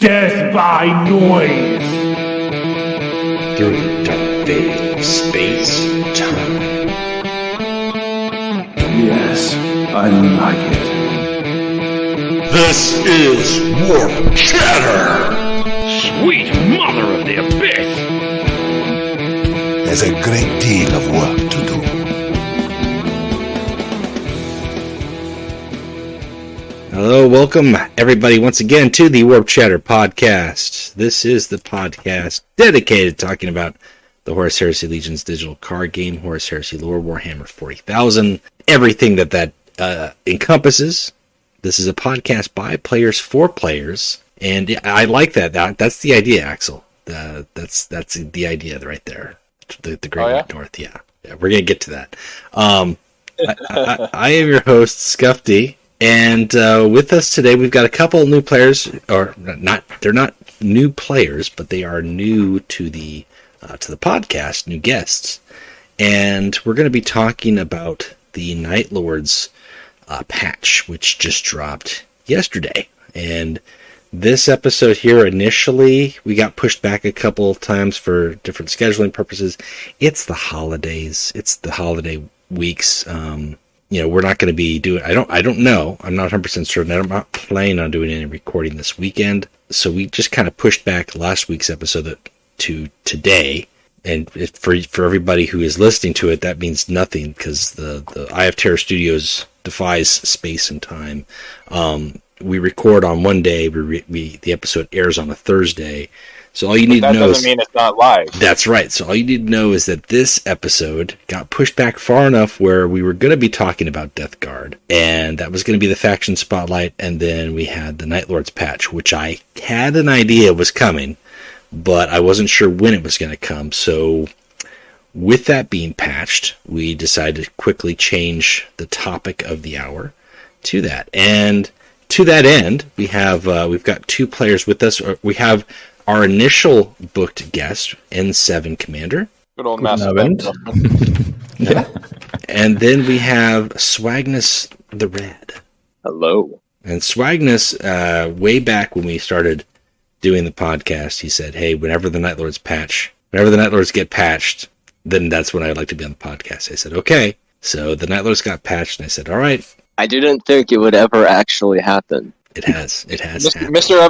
Death by noise. Through dark veil of space, time. Yes, I like it. This is Warp Chatter! Sweet mother of the abyss! There's a great deal of work to do. Hello, welcome everybody once again to the Warp Chatter podcast. This is the podcast dedicated to talking about the Horus Heresy Legion's digital card game, Horus Heresy Lore, Warhammer 40,000, everything that encompasses. This is a podcast by players for players, and I like that. That's the idea, Axel. That's the idea right there. The Great White North, yeah. We're gonna get to that. I am your host, Scuffy. And with us today, we've got a couple new players, or not. They're not new players, but they are new to the podcast, new guests. And we're going to be talking about the Night Lords patch, which just dropped yesterday. And this episode here, initially, we got pushed back a couple of times for different scheduling purposes. It's the holidays. It's the holiday weeks. We're not going to be doing, I don't know. I'm not 100% certain. I'm not planning on doing any recording this weekend. So we just kind of pushed back last week's episode to today. And for everybody who is listening to it, that means nothing because the Eye of Terror Studios defies space and time. We record on one day. The episode airs on a Thursday. So all you need to know doesn't mean it's not live. That's right. So all you need to know is that this episode got pushed back far enough where we were going to be talking about Death Guard, and that was going to be the faction spotlight, and then we had the Night Lords patch, which I had an idea was coming, but I wasn't sure when it was going to come. So with that being patched, we decided to quickly change the topic of the hour to that. And to that end, we've got two players with us. We have our initial booked guest, N7 Commander. Good old Master. Yeah. And then we have Swagnus the Rad. Hello. And Swagnus, way back when we started doing the podcast, he said, hey, whenever the Night Lords get patched, then that's when I'd like to be on the podcast. I said, okay. So the Night Lords got patched, and I said, all right. I didn't think it would ever actually happen. It has happened. Mr.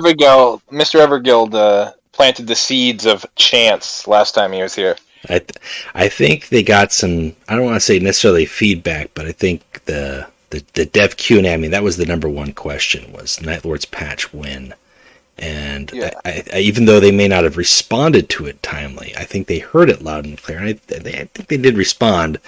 Evergild planted the seeds of chance last time he was here. I think they got some, I don't want to say necessarily feedback, but I think the dev Q&A, I mean, that was the number one question, was Night Lords patch when? And yeah. I even though they may not have responded to it timely, I think they heard it loud and clear. And I think they did respond.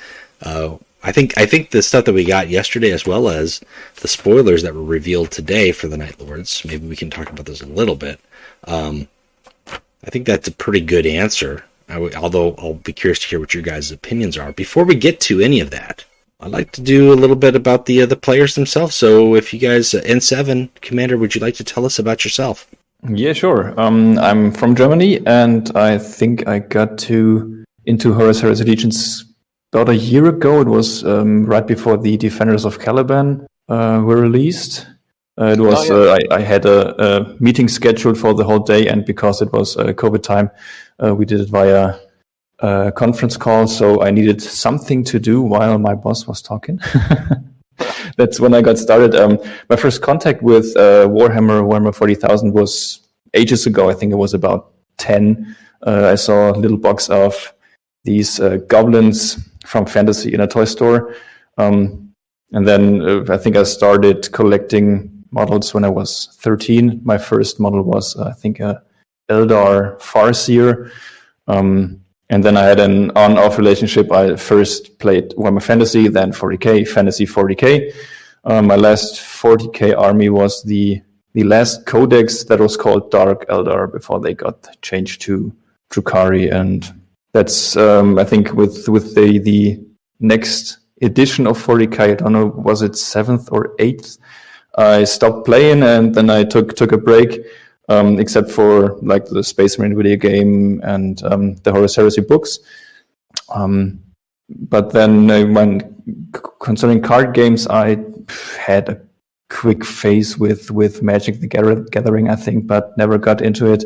I think the stuff that we got yesterday, as well as the spoilers that were revealed today for the Night Lords, maybe we can talk about those a little bit. I think that's a pretty good answer, although I'll be curious to hear what your guys' opinions are. Before we get to any of that, I'd like to do a little bit about the players themselves. So if you guys, N7 Commander, would you like to tell us about yourself? Yeah, sure. I'm from Germany, and I think I got into Horus Heresy Legion's about a year ago. It was right before the Defenders of Caliban were released. I had a meeting scheduled for the whole day, and because it was COVID time, we did it via a conference call, so I needed something to do while my boss was talking. That's when I got started. My first contact with Warhammer 40,000 was ages ago. I think it was about 10. I saw a little box of these goblins from Fantasy in a toy store. And then I think I started collecting models when I was 13. My first model was, I think, a Eldar Farseer. And then I had an on-off relationship. I first played Warhammer Fantasy, then 40k, Fantasy 40k. My last 40k army was the last codex that was called Dark Eldar before they got changed to Drukhari. And that's, I think, with the next edition of 40k, I don't know, was it 7th or 8th? I stopped playing, and then I took a break. Except for like the Space Marine video game and the Horus Heresy books. But then when concerning card games, I had a quick phase with Magic the Gathering, I think, but never got into it.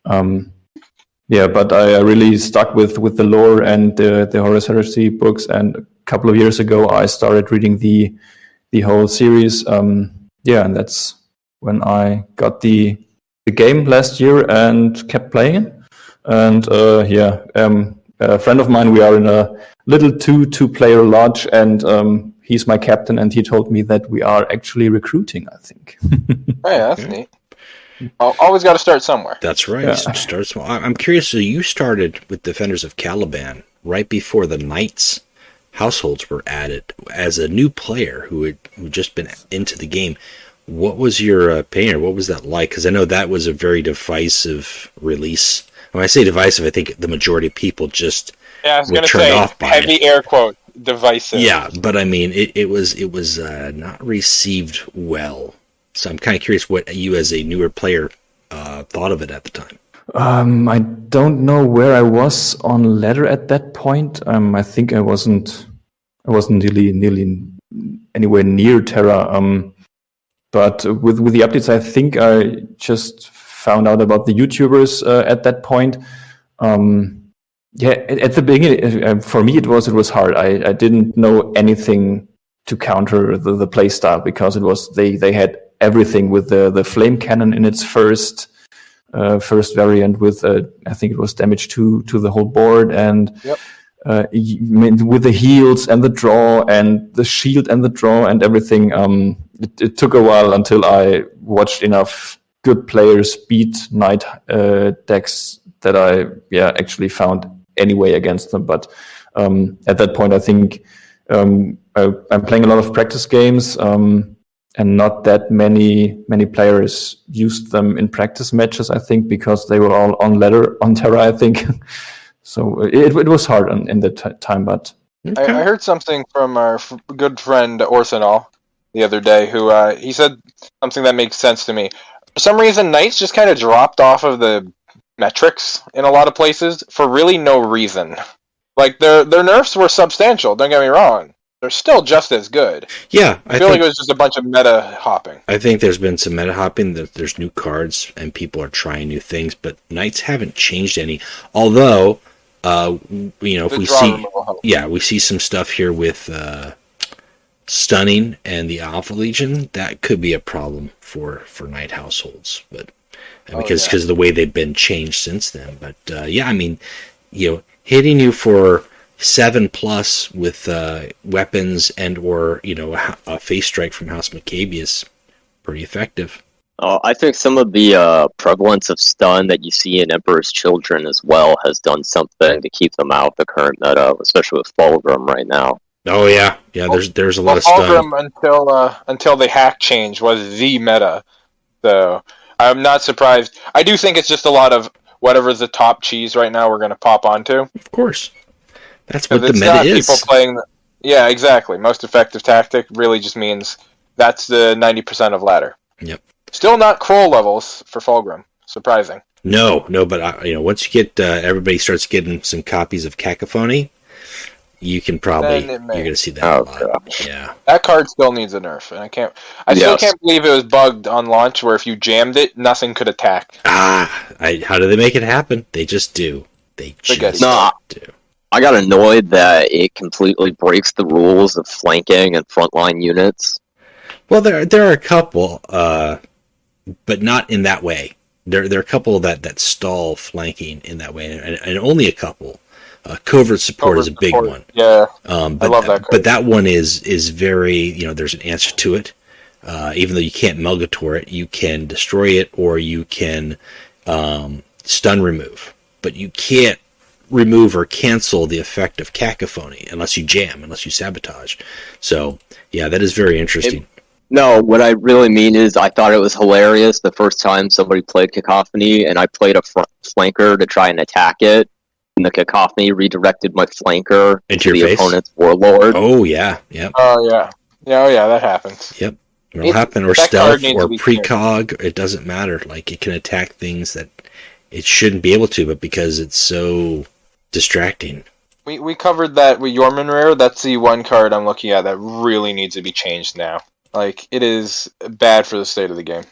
But I really stuck with the lore and the Horus Heresy books, and a couple of years ago I started reading the whole series. And that's when I got the game last year and kept playing it. And a friend of mine, we are in a little two-player lodge, and he's my captain, and he told me that we are actually recruiting, I think. Oh, yeah, that's neat. Always got to start somewhere. That's right. Yeah. Start small. I'm curious. So you started with Defenders of Caliban right before the Knights households were added. As a new player who had just been into the game, what was your opinion? What was that like? Because I know that was a very divisive release. When I say divisive, I think the majority of people just I was going to say heavy air quote divisive. Yeah, but I mean it was not received well. So I'm kind of curious what you, as a newer player, thought of it at the time. I don't know where I was on ladder at that point. I think I wasn't nearly anywhere near Terra. But with the updates, I think I just found out about the YouTubers at that point. At the beginning, for me it was hard. I didn't know anything to counter the play style, because it was they had everything with the flame cannon in its first variant with I think it was damage to the whole board, and with the heals and the draw and the shield and the draw and everything. It took a while until I watched enough good players beat Knight decks that I actually found any way against them. But at that point, I think I'm playing a lot of practice games. And not that many players used them in practice matches, I think, because they were all on Terra, I think. So it was hard in that time, but... Okay. I heard something from our good friend Orsenal the other day, who he said something that makes sense to me. For some reason, Knights just kind of dropped off of the metrics in a lot of places for really no reason. Like, their nerfs were substantial, don't get me wrong. They're still just as good. Yeah. I feel like it was just a bunch of meta hopping. I think there's been some meta hopping. There's new cards, and people are trying new things, but Knights haven't changed any. Although, if we see some stuff here with Stunning and the Alpha Legion, that could be a problem for Knight households. But because of the way they've been changed since then. But, hitting you for 7+ with weapons and or a face strike from House Maccabeus, pretty effective. I think some of the prevalence of stun that you see in Emperor's Children as well has done something to keep them out of the current meta, especially with Fulgrim right now. Oh yeah. There's a lot of stun. Fulgrim until the hack change was the meta, so I'm not surprised. I do think it's just a lot of whatever's the top cheese right now we're going to pop onto. Of course. That's what the meta is. People playing yeah, exactly. Most effective tactic really just means that's the 90% of ladder. Yep. Still not Kroll levels for Fulgrim. Surprising. No, but once you get everybody starts getting some copies of Cacophony, you can probably you're going to see that a lot. Gosh. Yeah. That card still needs a nerf, and I still can't believe it was bugged on launch where if you jammed it, nothing could attack. How do they make it happen? They just do. They just do. I got annoyed that it completely breaks the rules of flanking and frontline units. Well, there are a couple, but not in that way. There are a couple that stall flanking in that way, and only a couple. Covert support is a big one. Yeah, I love that card. But that one is very, there's an answer to it. Even though you can't Melgator it, you can destroy it, or you can stun remove. But you can't remove or cancel the effect of Cacophony unless you jam, unless you sabotage. So, yeah, that is very interesting. No, what I really mean is I thought it was hilarious the first time somebody played Cacophony, and I played a flanker to try and attack it, and the Cacophony redirected my flanker into the opponent's Warlord. Oh, yeah. Yep. Oh, yeah. Yeah, that happens. Yep. It'll happen, or stealth, or precog. It doesn't matter. Like, it can attack things that it shouldn't be able to, but because it's so distracting. We covered that with Yorman Rare. That's the one card I'm looking at that really needs to be changed now. Like, it is bad for the state of the game.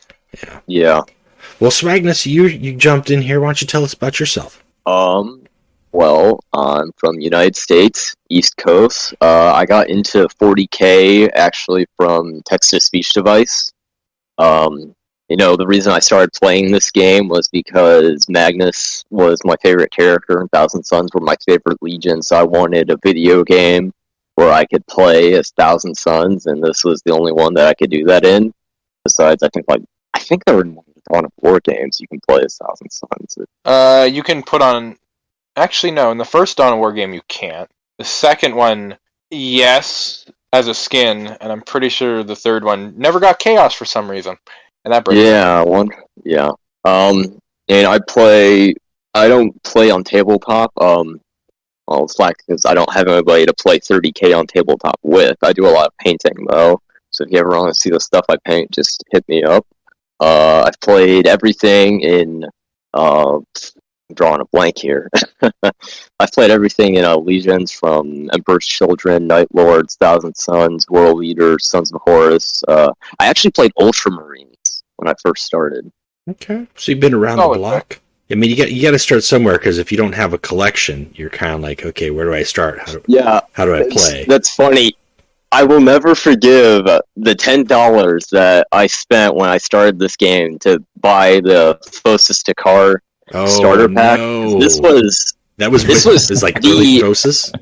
Yeah. Well, Swagnus, you jumped in here. Why don't you tell us about yourself? Well, I'm from the United States, East Coast. I got into 40K actually from text-to-speech device. The reason I started playing this game was because Magnus was my favorite character and Thousand Suns were my favorite Legion, so I wanted a video game where I could play as Thousand Suns, and this was the only one that I could do that in. Besides, I think there were Dawn of War games you can play as Thousand Suns. You can put on... Actually, no. In the first Dawn of War game, you can't. The second one, yes, as a skin, and I'm pretty sure the third one never got Chaos for some reason. And that breaks Yeah. And I don't play on tabletop. Well, it's like because I don't have anybody to play 30K on tabletop with. I do a lot of painting, though. So if you ever want to see the stuff I paint, just hit me up. I've played everything in... I'm drawing a blank here. I've played everything in Legions, from Emperor's Children, Night Lords, Thousand Suns, World Leaders, Sons of Horus. I actually played Ultramarines when I first started. Okay, so you've been around the block. I mean, you got to start somewhere, because if you don't have a collection, you're kind of like, okay, where do I start? How do I play? That's funny. I will never forgive the $10 that I spent when I started this game to buy the Phosis Takar starter pack. No. This was like early Phosis?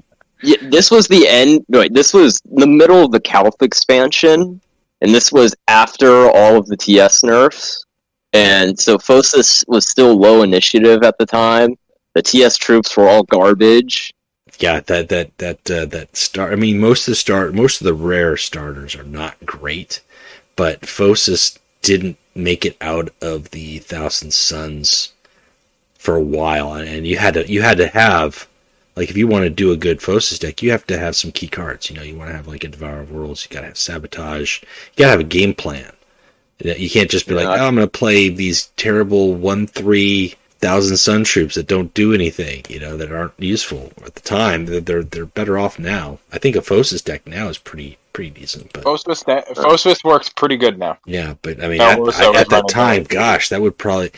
Yeah, this was the end. Wait, this was the middle of the Caliph expansion, and this was after all of the TS nerfs. And so Phosis was still low initiative at the time. The TS troops were all garbage. Yeah, that start. I mean, most of the rare starters are not great, but Phosis didn't make it out of the Thousand Suns for a while, and you had to have, like, if you want to do a good Phosis deck, you have to have some key cards. You want to have like a Devourer of Worlds. You got to have Sabotage. You got to have a game plan. You can't just be like, I'm going to play these terrible 1/3 Thousand Sun troops that don't do anything, that aren't useful at the time. They're better off now. I think a Phosis deck now is pretty decent. But Phosis works pretty good now. Yeah, but I mean, at that time, gosh, that would probably...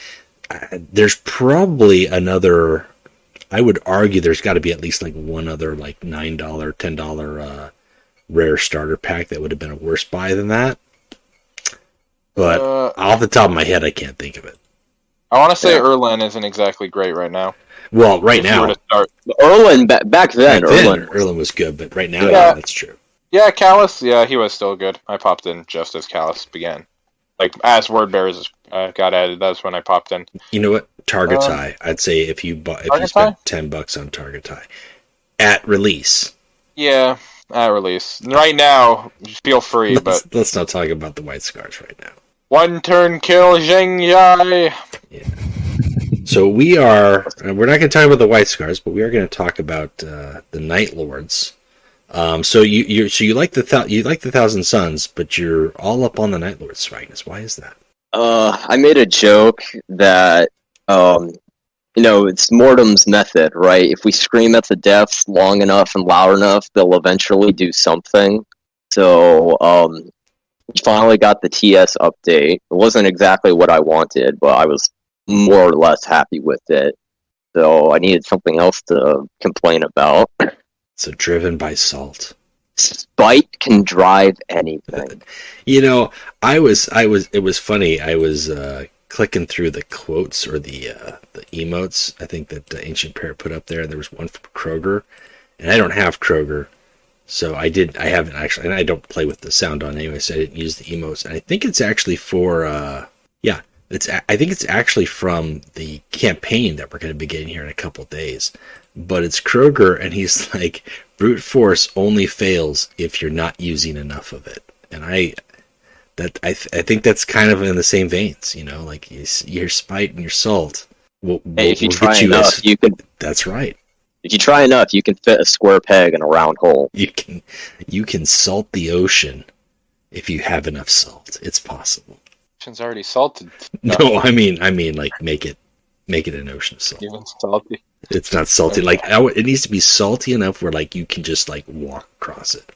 there's probably another... I would argue there's got to be at least like one other like $9, $10 rare starter pack that would have been a worse buy than that. But off the top of my head, I can't think of it. I want to say Erlen isn't exactly great right now. Well, right now... Erlen, back then, Erlen was good, but right now, yeah, that's true. Yeah, Callus, yeah, he was still good. I popped in just as Callus began. Like, as Word Bearers got added, that's when I popped in. You know what? Target Tie. I'd say if you spent $10 on Target Tie at release. Yeah, at release. Right now, feel free, let's not talk about the White Scars right now. One turn kill Zheng Yai. Yeah. So we're not going to talk about the White Scars, but we are going to talk about the Night Lords. So you like the Thousand Suns, but you're all up on the Night Lords, Swagnus. Why is that? I made a joke that it's Mortem's method, right? If we scream at the depths long enough and loud enough, they'll eventually do something. So we finally got the TS update. It wasn't exactly what I wanted, but I was more or less happy with it. So I needed something else to complain about. So driven by salt. Spite can drive anything. It was funny. I was clicking through the quotes or the emotes, I think that Ancient Parrot put up there, and there was one from Kroger, and I don't have Kroger, so I haven't actually, and I don't play with the sound on anyway, so I didn't use the emotes, and I think it's actually for, I think it's actually from the campaign that we're going to be getting here in a couple days, but it's Kroger, and he's like, brute force only fails if you're not using enough of it, and I think that's kind of in the same veins, like your spite and your salt. If you try enough, you can. That's right. If you try enough, you can fit a square peg in a round hole. You can salt the ocean if you have enough salt. It's possible. Ocean's already salted. No, I mean, like make it an ocean of salt. Even salty. It's not salty. Like it needs to be salty enough where like you can just like walk across it.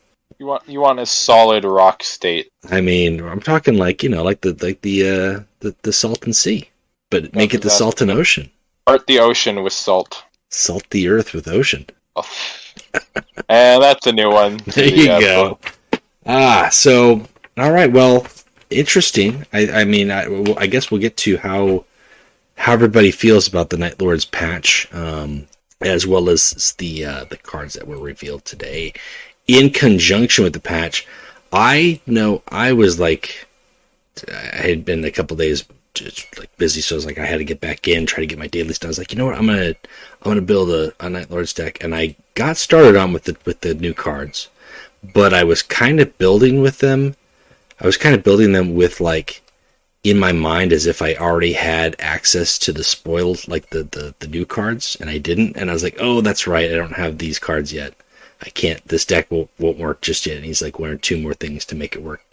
You want a solid rock state. I mean, I'm talking like the Salton Sea, but make it the Salton Ocean. Start the ocean with salt. Salt the earth with ocean. Oh. And that's a new one. There you go. So all right. Well, interesting. I guess we'll get to how everybody feels about the Night Lords patch, as well as the cards that were revealed today. In conjunction with the patch, I know I was like, I had been a couple days just like busy, so I was like, I had to get back in, try to get my daily stuff. I was like, you know what, I'm gonna build a Night Lords deck, and I got started on with the new cards, but I was kind of building with them. I was kind of building them with like in my mind as if I already had access to the spoiled, like the new cards, and I didn't. And I was like, oh, that's right, I don't have these cards yet. I can't. This deck won't work just yet. And he's like, one or two more things to make it work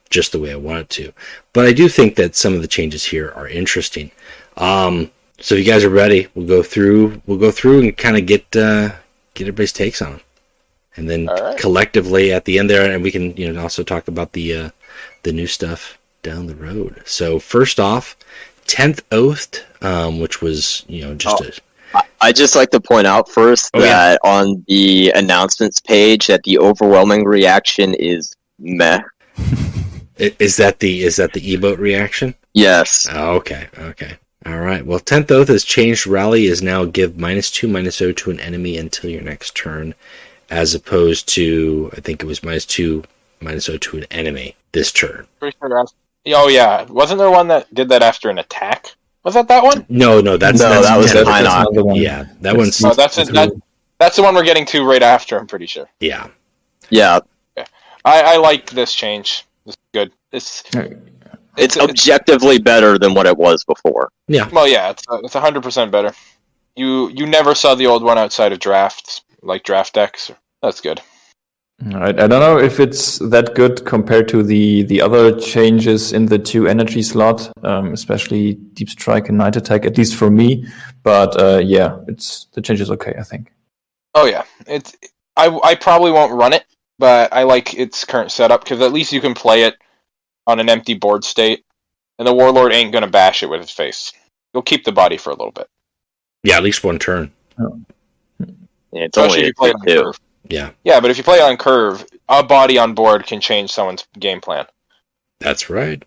just the way I want it to. But I do think that some of the changes here are interesting. So if you guys are ready, we'll go through and kind of get everybody's takes on them, and then collectively at the end there, and we can also talk about the new stuff down the road. So first off, 10th Oath, which was I just like to point out first that on the announcements page that the overwhelming reaction is meh. Is that the E-boat reaction? Yes. Oh, okay. All right. Well, 10th Oath has changed. Rally is now give -2/-0 to an enemy until your next turn, as opposed to, I think it was -2/-0 to an enemy this turn. Oh yeah, wasn't there one that did that after an attack? Was that one? No, that was the another one. Yeah, that one's. Oh, that's the one we're getting to right after. I'm pretty sure. Yeah. Yeah. Okay. I like this change. It's good. It's objectively better than what it was before. Yeah. Well, yeah, it's 100% better. You never saw the old one outside of drafts, like draft decks. That's good. I don't know if it's that good compared to the other changes in the 2 energy slot, especially Deep Strike and Night Attack, at least for me. But the change is okay, I think. Oh yeah, I probably won't run it, but I like its current setup because at least you can play it on an empty board state, and the Warlord ain't gonna bash it with his face. You'll keep the body for a little bit. Yeah, at least one turn. Yeah, it's especially only if you play it on curve. Yeah. Yeah, but if you play it on curve, a body on board can change someone's game plan. That's right.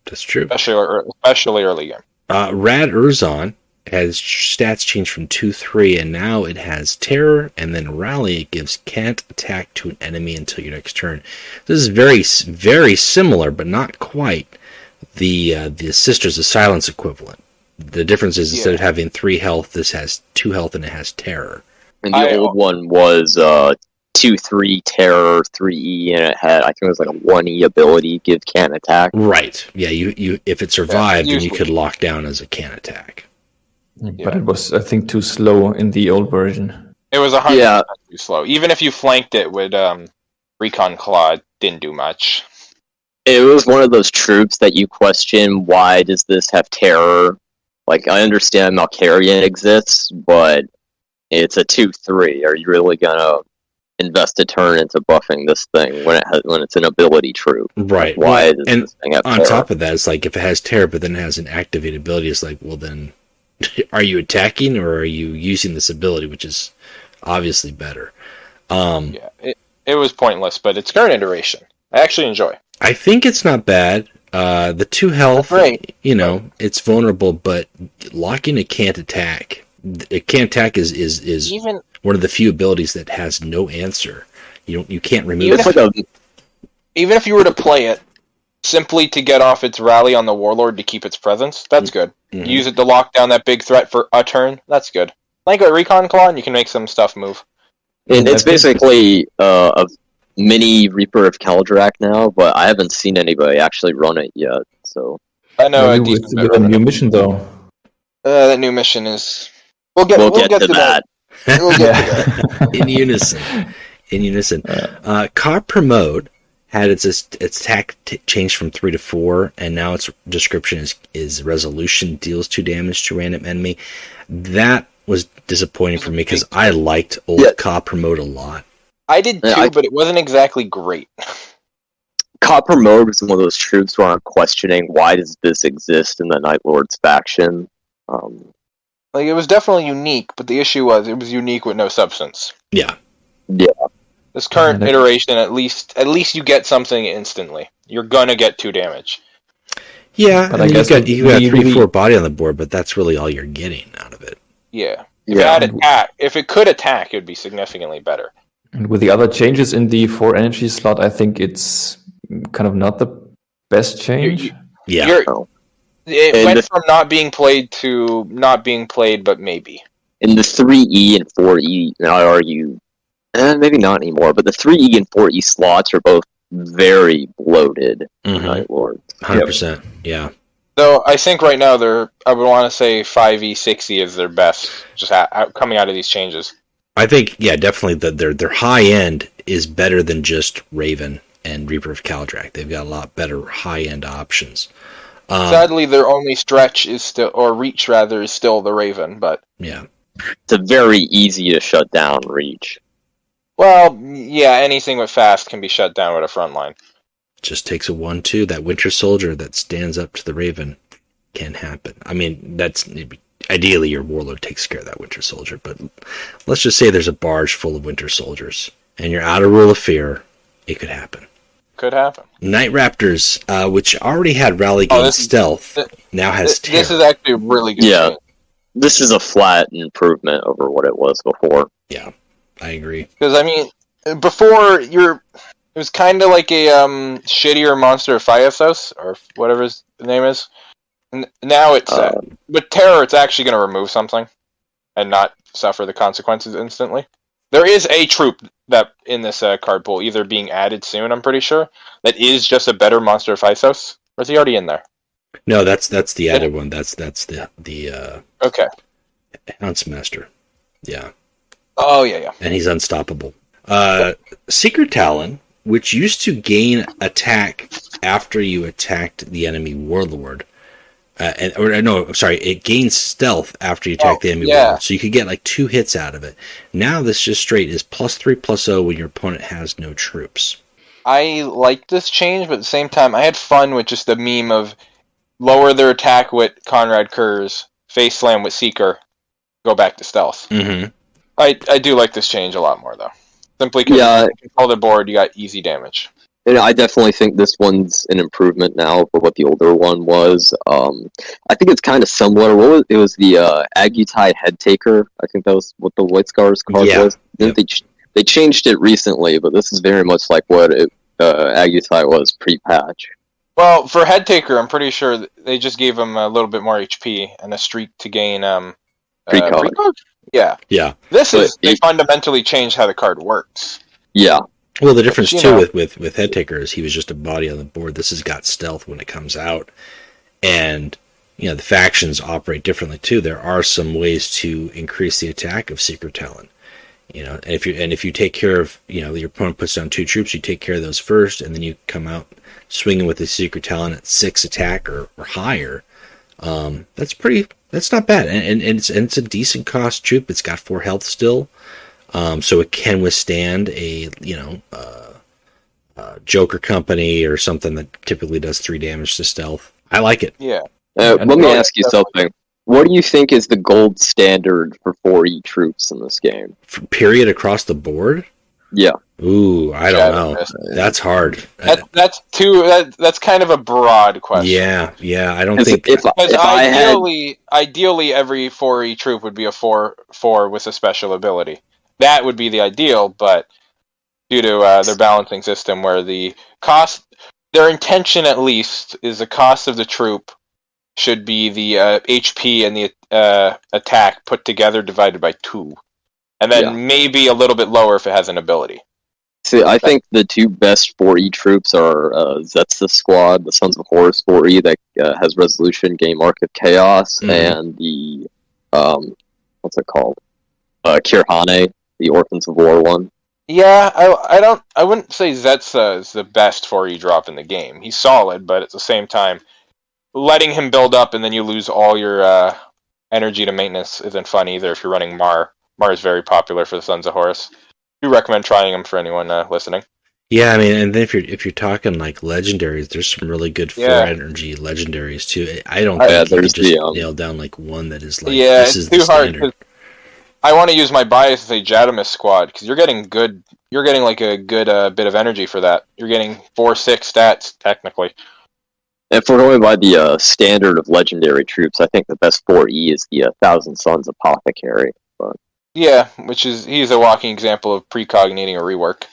That's true. Especially early game. Rad Urzon has stats changed from 2/3, and now it has Terror, and then Rally. It gives can't attack to an enemy until your next turn. This is very, very similar, but not quite the Sisters of Silence equivalent. The difference is instead of having 3 health, this has 2 health, and it has Terror. And the old one was 2/3 Terror 3E, and it had, I think it was like a 1E ability, give can't attack. Right. Yeah. You if it survived, then you could lock down as a can't attack. But it was, I think, too slow in the old version. It was 100% too slow. Even if you flanked it with Recon Claw, it didn't do much. It was one of those troops that you question, why does this have Terror? Like, I understand Malkarian exists, but it's a 2/3. Are you really gonna invest a turn into buffing this thing when it's an ability troop? Right. Why does this thing have on Terror? top of that, it's like if it has Terror but then it has an activated ability, it's like, well then, are you attacking or are you using this ability, which is obviously better? It was pointless, but it's current iteration. I actually enjoy. I think it's not bad. The 2 health, it's vulnerable, but locking a can't attack. A can't attack is even one of the few abilities that has no answer. You can't remove it. Even if you were to play it simply to get off its rally on the Warlord to keep its presence, that's good. Mm-hmm. Use it to lock down that big threat for a turn, that's good. Like a Recon Claw, and you can make some stuff move. And it's basically a mini Reaper of Kaldrak now, but I haven't seen anybody actually run it yet. So I know with a new mission though. That new mission is. We'll get to that. We'll get to that. In unison. Cop Promote had its attack changed from 3 to 4, and now its description is resolution, deals 2 damage to random enemy. That was disappointing for me because I liked old Cop Promote a lot. I did too, but it wasn't exactly great. Copper Mode was one of those troops where I'm questioning why does this exist in the Night Lord's faction. Like, it was definitely unique, but the issue was it was unique with no substance. Yeah. This current iteration, at least you get something instantly. You're gonna get 2 damage. Yeah, but I I mean, guess you got we 3-4 really- body on the board, but that's really all you're getting out of it. Yeah. If it could attack, it would be significantly better. And with the other changes in the 4 energy slot, I think it's kind of not the best change. Yeah. It went from not being played to not being played, but maybe. In the 3E and 4E, and I argue, maybe not anymore, but the 3E and 4E slots are both very bloated. Night Lord. 100%. Yeah. Though I think right now I would want to say 5E, 6E is their best, just coming out of these changes. I think, yeah, definitely their high end is better than just Raven and Reaper of Kaldrak. They've got a lot better high end options. Sadly, their only stretch is still, or reach rather, is still the Raven, but... Yeah. It's a very easy to shut down reach. Well, yeah, anything with fast can be shut down with a front line. Just takes a 1-2. That Winter Soldier that stands up to the Raven can happen. I mean, that's... Ideally, your Warlord takes care of that Winter Soldier, but let's just say there's a barge full of Winter Soldiers, and you're out of Rule of Fear. It could happen. Could happen. Night Raptors, which already had Rally Game Stealth, now has Terror. This is actually a really good change. This is a flat improvement over what it was before. Yeah, I agree. Because, I mean, before, it was kind of like a shittier Monster of Physos, or whatever his name is. Now it's with Terror, it's actually going to remove something and not suffer the consequences instantly. There is a troop that in this card pool either being added soon, I'm pretty sure, that is just a better Monster of Physos. Or is he already in there? No, that's the added one. That's the okay. Houndmaster. Yeah. Oh yeah. And he's unstoppable. Secret Talon, which used to gain attack after you attacked the enemy Warlord. It gains stealth after you attack the enemy warlord, so you could get like 2 hits out of it. Now this just straight is +3/+0 when your opponent has no troops. I like this change, but at the same time, I had fun with just the meme of lower their attack with Conrad Kurz, face slam with Seeker, go back to stealth. Mm-hmm. I do like this change a lot more though. Simply because you control the board, you got easy damage. And I definitely think this one's an improvement now for what the older one was. I think it's kind of similar. It was the Agutide Head Taker. I think that was what the White Scars card was. They changed it recently, but this is very much like what Agutide was pre-patch. Well, for Head Taker, I'm pretty sure they just gave him a little bit more HP and a streak to gain precog. Yeah. They fundamentally changed how the card works. Yeah. Well, the difference too with Head Taker is he was just a body on the board. This has got stealth when it comes out, and the factions operate differently too. There are some ways to increase the attack of Secret Talon. And if you take care of your opponent puts down 2 troops, you take care of those first, and then you come out swinging with the Secret Talon at 6 attack or higher. That's not bad, and it's a decent cost troop. It's got 4 health still. So it can withstand a Joker Company or something that typically does 3 damage to stealth. I like it. Yeah. Let me ask you something. What do you think is the gold standard for 4E troops in this game? Period across the board? Yeah. Ooh, I don't know. That's hard. That's kind of a broad question. Yeah. I don't think because ideally every 4E troop would be a 4 with a special ability. That would be the ideal, but due to their balancing system, where the cost, their intention at least, is the cost of the troop should be the HP and the attack put together divided by 2. And then maybe a little bit lower if it has an ability. See, I think the 2 best 4E troops are Zetsa Squad, the Sons of Horus 4E that has Resolution, Game Arc of Chaos, and the, what's it called? Kirhane, the Orphans of War one. Yeah, I wouldn't say Zetsa is the best 4E drop in the game. He's solid, but at the same time, letting him build up and then you lose all your energy to maintenance isn't fun either if you're running Mar. Mar is very popular for the Sons of Horus. do recommend trying them for anyone listening. Yeah, I mean, and then if you're talking like legendaries, there's some really good 4 Yeah. energy legendaries too. I don't Yeah, think you can there's just the, nail down like one that is like Yeah, this it's is the too hard. standard. 'Cause I want to use my bias as a Jadamus squad because you're getting good. You're getting like a good bit of energy for that. You're getting 4-6 stats technically. If we're going by the standard of legendary troops, I think the best 4E is the Thousand Sons Apothecary. But Yeah, he's a walking example of precognating a rework.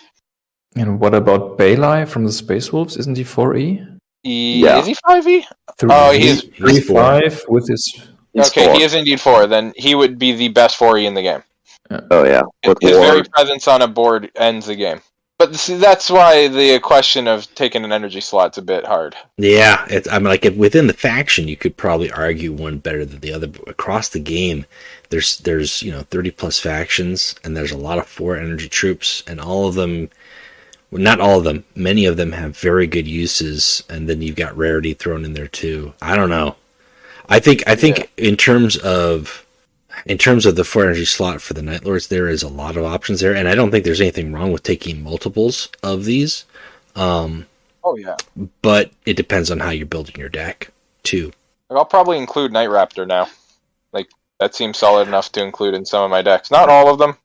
And what about Baelai from the Space Wolves? Isn't he 4E? Yeah. Is he 5e? Three, Oh, he's 3-5 with his. he's okay. 4. He is indeed 4. Then he would be the best 4e in the game. Oh yeah, with His very Ward. presence on a board ends the game. But see, that's why the question of taking an energy slot's a bit hard. Yeah, I'm like within the faction, you could probably argue one better than the other. But across the game, there's 30 plus factions, and there's a lot of 4 energy troops, and all of them. Well, not all of them. Many of them have very good uses, and then you've got rarity thrown in there too. I don't know. I think in terms of the 4 energy slot for the Night Lords, there is a lot of options there, and I don't think there's anything wrong with taking multiples of these. Oh yeah. But it depends on how you're building your deck too. I'll probably include Night Raptor now. Like that seems solid enough to include in some of my decks. Not all of them,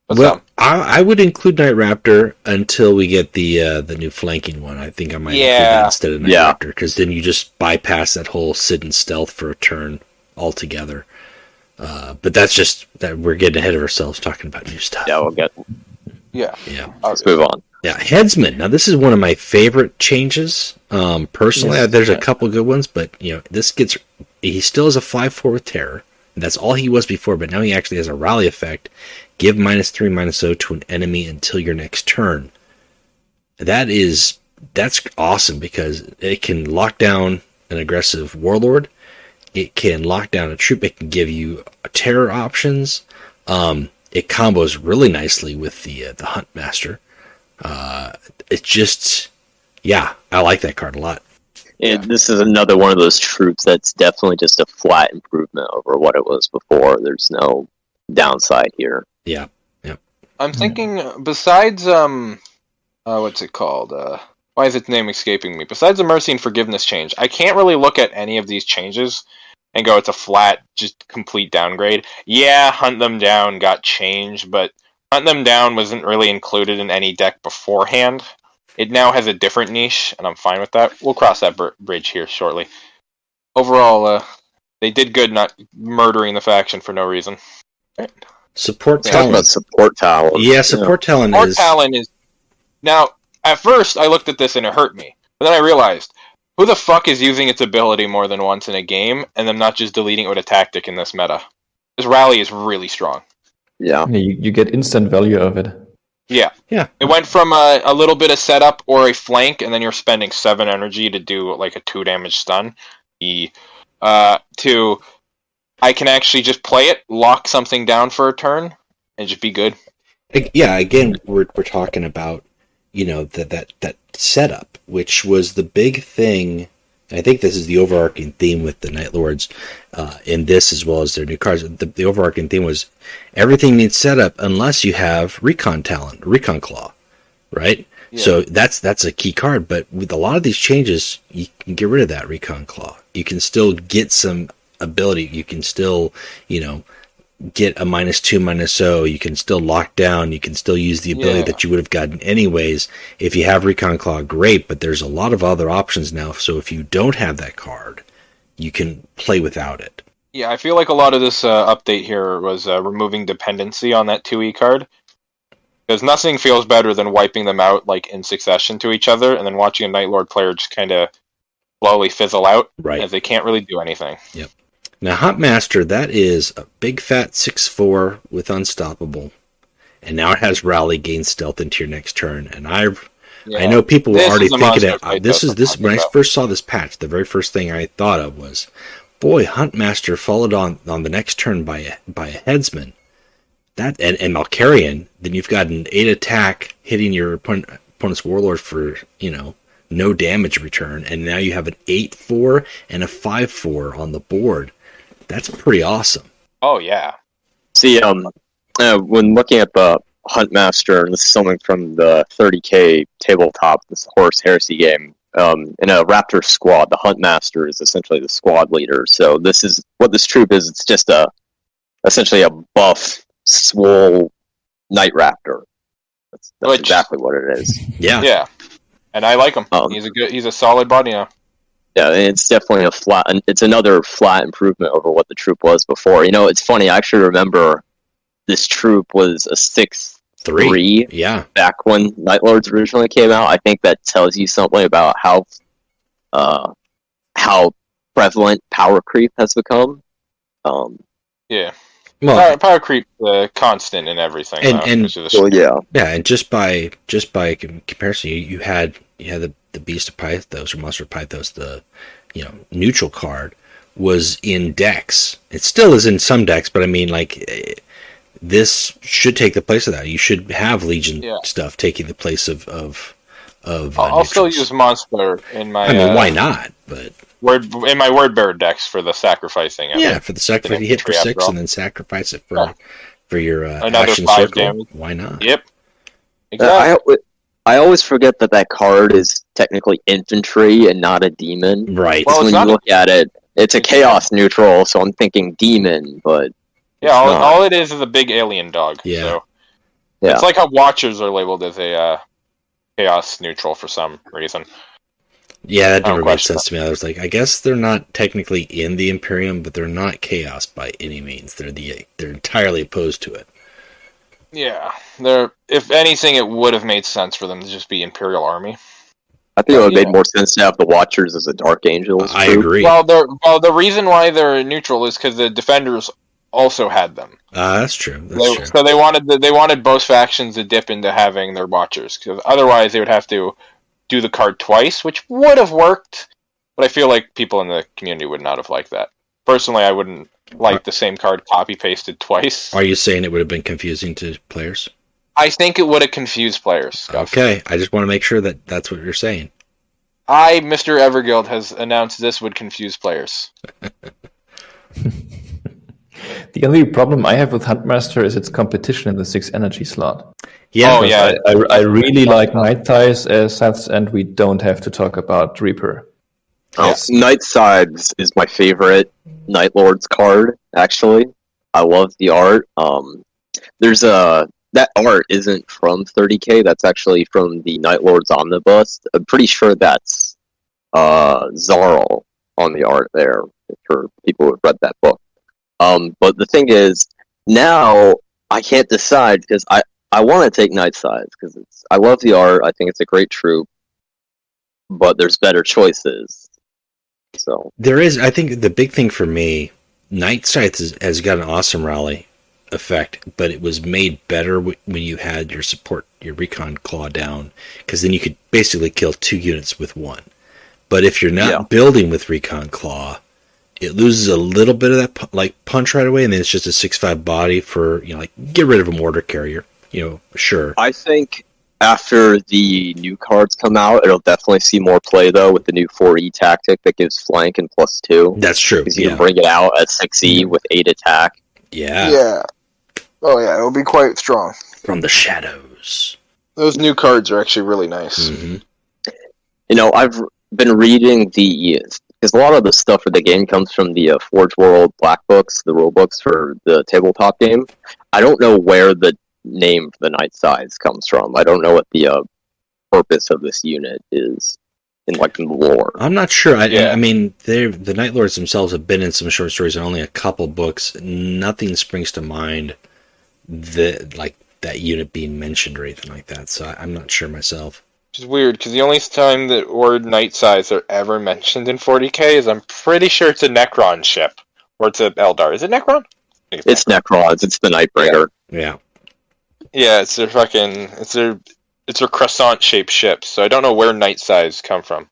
but Well, some. I would include Night Raptor until we get the new flanking one. I think I might include that instead of Night Raptor, because then you just bypass that whole sit and stealth for a turn altogether. But that's just that we're getting ahead of ourselves talking about new stuff. Yeah, we'll get. Yeah. Let's move on. Yeah, Headsman. Now this is one of my favorite changes. Personally, Yes. there's a couple good ones, but he still has a 5/4 with terror. That's all he was before, but now he actually has a rally effect. Give -3/-0 to an enemy until your next turn. That's awesome because it can lock down an aggressive warlord. It can lock down a troop. It can give you terror options. It combos really nicely with the Huntmaster. It's just, I like that card a lot. And this is another one of those troops that's definitely just a flat improvement over what it was before. There's no downside here. Yeah. I'm thinking besides what's it called? Why is its name escaping me? Besides the Mercy and Forgiveness change, I can't really look at any of these changes and go, it's a flat, just complete downgrade. Yeah, Hunt Them Down got changed, but Hunt Them Down wasn't really included in any deck beforehand. It now has a different niche, and I'm fine with that. We'll cross that bridge here shortly. Overall, they did good not murdering the faction for no reason. Right. Support Talk talent. about support talent. Yeah, support talent Our is... talent is... Now, at first, I looked at this and it hurt me. But then I realized, who the fuck is using its ability more than once in a game, and then not just deleting it with a tactic in this meta? This rally is really strong. Yeah. You get instant value of it. Yeah. It went from a little bit of setup or a flank, and then you're spending 7 energy to do like a 2 damage stun. To I can actually just play it, lock something down for a turn, and just be good. Yeah, again, we're talking about, that setup, which was the big thing. I think this is the overarching theme with the Night Lords in this, as well as their new cards. The overarching theme was everything needs setup unless you have recon talent, recon claw, right? Yeah. So that's a key card. But with a lot of these changes, you can get rid of that recon claw. You can still get some ability. You can still, get a -2/-0. You can still lock down. You can still use the ability that you would have gotten anyways. If you have Recon Claw, great, but there's a lot of other options now. So if you don't have that card, you can play without it. Yeah, I feel like a lot of this update here was removing dependency on that 2E card. Because nothing feels better than wiping them out like in succession to each other, and then watching a Night Lord player just kind of slowly fizzle out, right? As they can't really do anything. Yep. Now, Huntmaster, that is a big fat 6/4 with Unstoppable, and now it has Rally, gain stealth into your next turn. And I know people were already thinking that this. When I first saw this patch, the very first thing I thought of was, boy, Huntmaster followed on the next turn by a Headsman. That and Malkarian, then you've got an 8 attack hitting your opponent's Warlord for no damage return, and now you have an 8/4 and a 5/4 on the board. That's pretty awesome. Oh yeah. See, when looking at the Huntmaster, and this is something from the 30K tabletop, this Horus Heresy game. In a Raptor squad, the Huntmaster is essentially the squad leader. So this is what this troop is. It's just essentially a buff, swole Night Raptor. That's exactly what it is. Yeah. And I like him. He's a solid body now. Yeah, and it's definitely it's another flat improvement over what the troop was before. It's funny, I actually remember this troop was a 6-3 back when Night Lords originally came out. I think that tells you something about how prevalent power creep has become. Yeah. Well, power creep constant in everything. And just by comparison, you had the Beast of Pythos or Monster of Pythos, the neutral card was in decks. It still is in some decks, but I mean, like, this should take the place of that. You should have Legion stuff taking the place of I'll still use Monster in my. I mean, why not? But in my word bearer decks for the sacrificing. For the sacrifice, you hit for 6 and then sacrifice it for your another action 5 circle. damage. Why not? Yep. Exactly. I always forget that card is technically infantry and not a demon. Right. Well, when you look at it, it's a chaos neutral, so I'm thinking demon, but all it is a big alien dog. Yeah. So it's like how Watchers are labeled as a chaos neutral for some reason. Yeah, that never made sense to me. I was like, I guess they're not technically in the Imperium, but they're not chaos by any means. They're entirely opposed to it. Yeah, if anything, it would have made sense for them to just be Imperial Army. I think it would have made more sense to have the Watchers as a Dark Angels. I agree. Well, the reason why they're neutral is because the Defenders also had them. That's true. So they wanted both factions to dip into having their Watchers, because otherwise they would have to do the card twice, which would have worked, but I feel like people in the community would not have liked that. Personally, I wouldn't like the same card copy-pasted twice. Are you saying it would have been confusing to players? I think it would have confused players. Okay, I just want to make sure that that's what you're saying. Mr. Everguild, has announced this would confuse players. The only problem I have with Huntmaster is its competition in the 6 energy slot. Yeah, I really like Night Ties as sets, and we don't have to talk about Reaper. Night Sides is my favorite Night Lords card, actually. I love the art. That art isn't from 30K, that's actually from the Night Lords Omnibus. I'm pretty sure that's Zarl on the art there, for people who have read that book. But the thing is, now I can't decide, because I want to take Night Sides, because I love the art, I think it's a great troop, but there's better choices. So there is. I think the big thing for me, Night Sides has got an awesome rally effect, but it was made better when you had your support, your recon claw down, because then you could basically kill 2 units with 1. But if you're not building with recon claw, it loses a little bit of that punch right away, and then it's just a 6/5 body for get rid of a mortar carrier. Sure. I think after the new cards come out, it'll definitely see more play, though, with the new 4E tactic that gives flank and +2. That's true. Because you can bring it out at 6E with 8 attack. Yeah. Yeah. Oh, yeah, it'll be quite strong. From the shadows. Those new cards are actually really nice. Mm-hmm. I've been reading because a lot of the stuff for the game comes from the Forge World Black Books, the rule books for the tabletop game. I don't know where the name for the Night Sides comes from. I don't know what the purpose of this unit is in the lore. I'm not sure. I mean, the Night Lords themselves have been in some short stories and only a couple books. Nothing springs to mind that unit being mentioned or anything like that. So I'm not sure myself. Which is weird, because the only time that word Night Sides are ever mentioned in 40K is I'm pretty sure it's a Necron ship. Or it's a Eldar. Is it Necron? It's Necrons. It's the Nightbringer. Yeah. Yeah, it's their croissant-shaped ship, so I don't know where Night Sides come from.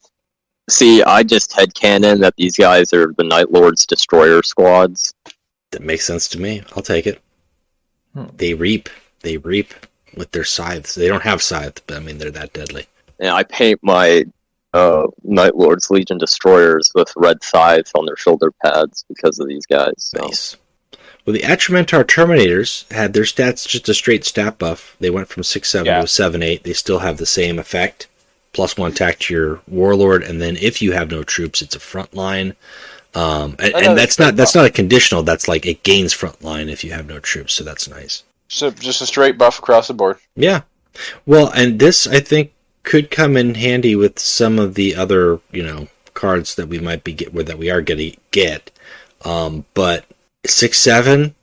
See, I just headcanon that these guys are the Night Lords destroyer squads. That makes sense to me. I'll take it. They reap with their scythes. They don't have scythes, but I mean, they're that deadly. Yeah, I paint my Night Lords Legion destroyers with red scythes on their shoulder pads because of these guys. So. Nice. Well, the Atramentar Terminators had their stats just a straight stat buff. They went from 6-7 to 7-8. They still have the same effect. +1 attack to your Warlord, and then if you have no troops, it's a front line. And that's not a conditional. That's like it gains front line if you have no troops, so that's nice. So just a straight buff across the board. Yeah. Well, and this I think could come in handy with some of the other cards that we might be that we are going to get. But 6-7,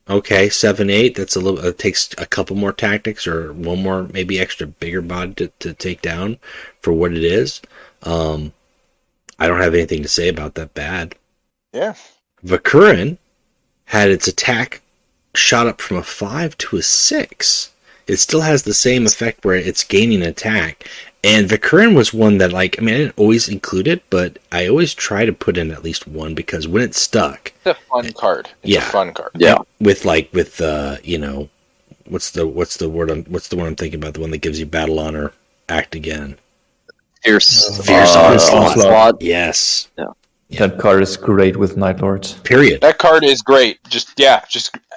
okay, 7-8. That's a little. It takes a couple more tactics or one more, maybe extra bigger bod to take down for what it is. I don't have anything to say about that bad. Yeah. Vakurin had its attack shot up from a 5 to a 6. It still has the same effect where it's gaining attack. And Vakurin was one that, I didn't always include it, but I always try to put in at least one because when it's stuck, it's a fun card. It's a fun card. Yeah, with what's the word I'm thinking about? The one that gives you battle honor, act again. Fierce onslaught. Yes. Yeah. That card is great with Night Lords. Period. That card is great. Just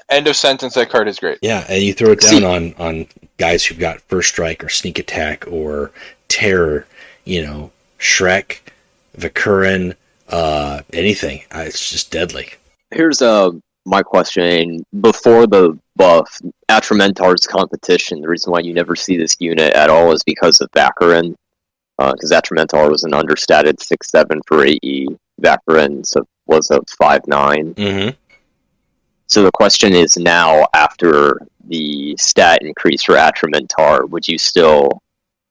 end of sentence. That card is great. Yeah, and you throw it down on guys who've got first strike or sneak attack or terror. Shrek, Vakurin, anything. It's just deadly. Here's my question. Before the buff, Atramentar's competition, the reason why you never see this unit at all is because of Vakurin. Because Atramentar was an understated 6-7 for AE. Vakurin was a 5-9. Mm-hmm. So the question is now, after the stat increase for Atramentar, would you still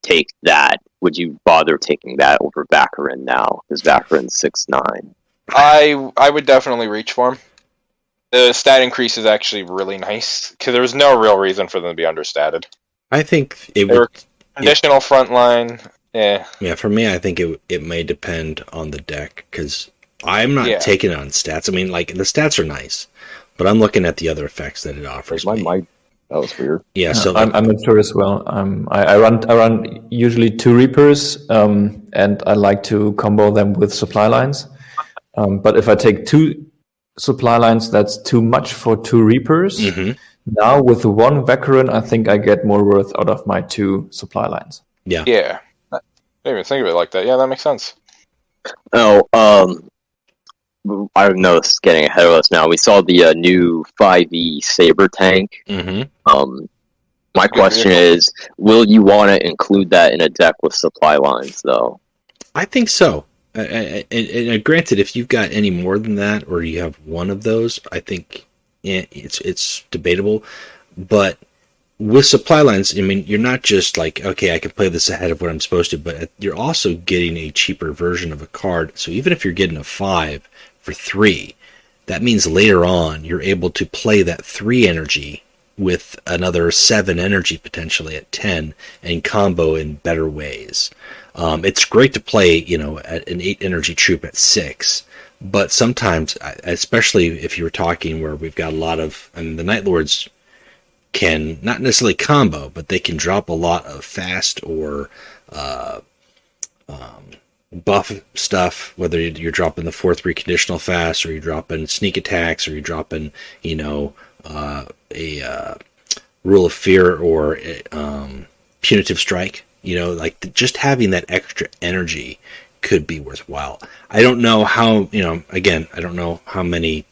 take that? Would you bother taking that over Vakurin now? Because Vakurin's 6-9. I would definitely reach for him. The stat increase is actually really nice, because there was no real reason for them to be understated. I think it They were would... conditional front line. Yeah, for me, I think it may depend on the deck, because I'm not taking it on stats. The stats are nice, but I'm looking at the other effects that it offers me. That was weird. Yeah, so I'm not sure as well. I run usually 2 Reapers, and I like to combo them with supply lines. But if I take 2 supply lines, that's too much for 2 Reapers. Mm-hmm. Now with 1 Vakurin, I think I get more worth out of my 2 supply lines. Yeah. Yeah. I didn't even think of it like that. Yeah, that makes sense. Oh, I know this is getting ahead of us now. We saw the new 5e Saber tank. Mm-hmm. My question is, will you want to include that in a deck with supply lines, though? I think so. And granted, if you've got any more than that, or you have one of those, I think it's debatable. But with supply lines, you're not just okay, I can play this ahead of what I'm supposed to, but you're also getting a cheaper version of a card. So even if you're getting a 5 for 3, that means later on you're able to play that 3 energy with another 7 energy potentially at 10 and combo in better ways. It's great to play, at an 8 energy troop at 6, but sometimes, especially if you're talking where we've got a lot of, the Night Lords can not necessarily combo, but they can drop a lot of fast or buff stuff, whether you're dropping the 4-3 conditional fast, or you're dropping sneak attacks, or you're dropping, a rule of fear or punitive strike. Just having that extra energy could be worthwhile. I don't know how, I don't know how many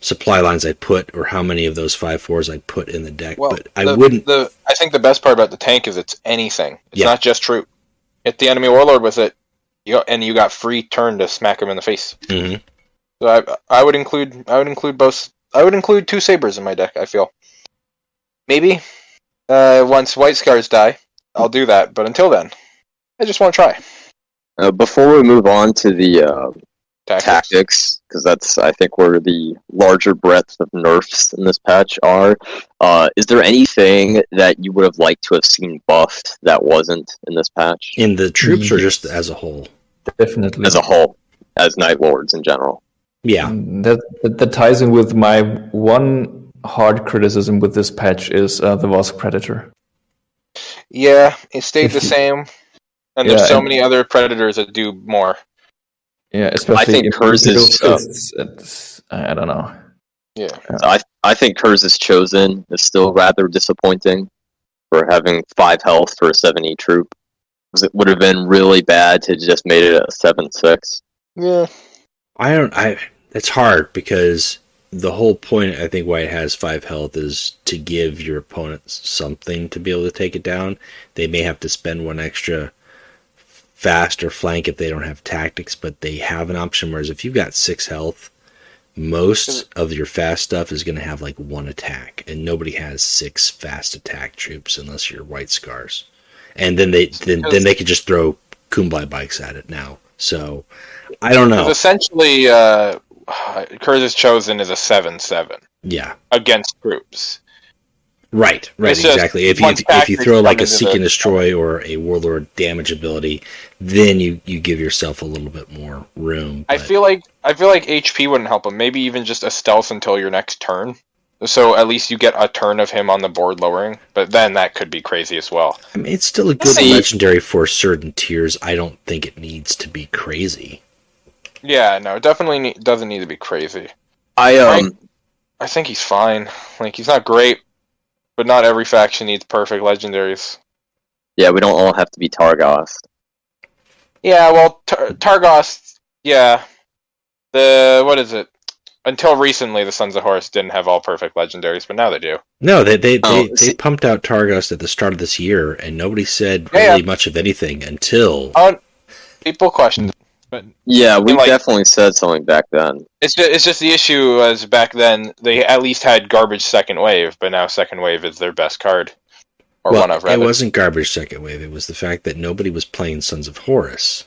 supply lines I'd put, or how many of those 5/4s I'd put in the deck, but I wouldn't. I think the best part about the tank is it's anything. It's Yeah. not just troop. Hit the enemy warlord with it, you got free turn to smack him in the face. Mm-hmm. So I would include both. I would include 2 sabers in my deck. I feel maybe once White Scars die, I'll do that. But until then, I just want to try. Before we move on to the tactics, because that's, I think, where the larger breadth of nerfs in this patch are. Is there anything that you would have liked to have seen buffed that wasn't in this patch? In the troops, or just as a whole? Definitely. As a whole, as Night Lords in general. Yeah. That ties in with my one hard criticism with this patch is the Vosk Predator. Yeah, it stayed the same, and there's so many other predators that do more. Yeah, especially I think hers is. I don't know. Yeah. So I think Kurz's Chosen is still rather disappointing for having 5 health for a 7E troop. 'Cause it would have been really bad to just made it a 7/6. Yeah. It's hard because the whole point, I think, why it has 5 health is to give your opponents something to be able to take it down. They may have to spend 1 extra fast or flank if they don't have tactics, but they have an option. Whereas if you've got 6 health, most of your fast stuff is going to have like 1 attack, and nobody has 6 fast attack troops unless you're White Scars. And then they could just throw Kumbaya bikes at it now. So I don't know. Essentially, Kurz's Chosen is a 7/7 Yeah. against troops. Right, It's just exactly. If you throw like a Seek and Destroy or a Warlord damage ability, then you give yourself a little bit more room. I feel like HP wouldn't help him. Maybe even just a stealth until your next turn. So at least you get a turn of him on the board lowering. But then that could be crazy as well. I mean, it's still a good legendary for certain tiers. I don't think it needs to be crazy. Yeah, no, it definitely doesn't need to be crazy. I think he's fine. Like, he's not great, but not every faction needs perfect legendaries. Yeah, we don't all have to be Targost. Yeah, well, Targost, yeah. What is it? Until recently, the Sons of Horus didn't have all perfect legendaries, but now they do. No, they pumped out Targost at the start of this year, and nobody said really much of anything until... people questioned it. But yeah, we definitely said something back then. It's just the issue as back then, they at least had garbage second wave, but now second wave is their best card. Or one of, rather. It wasn't garbage second wave, it was the fact that nobody was playing Sons of Horus.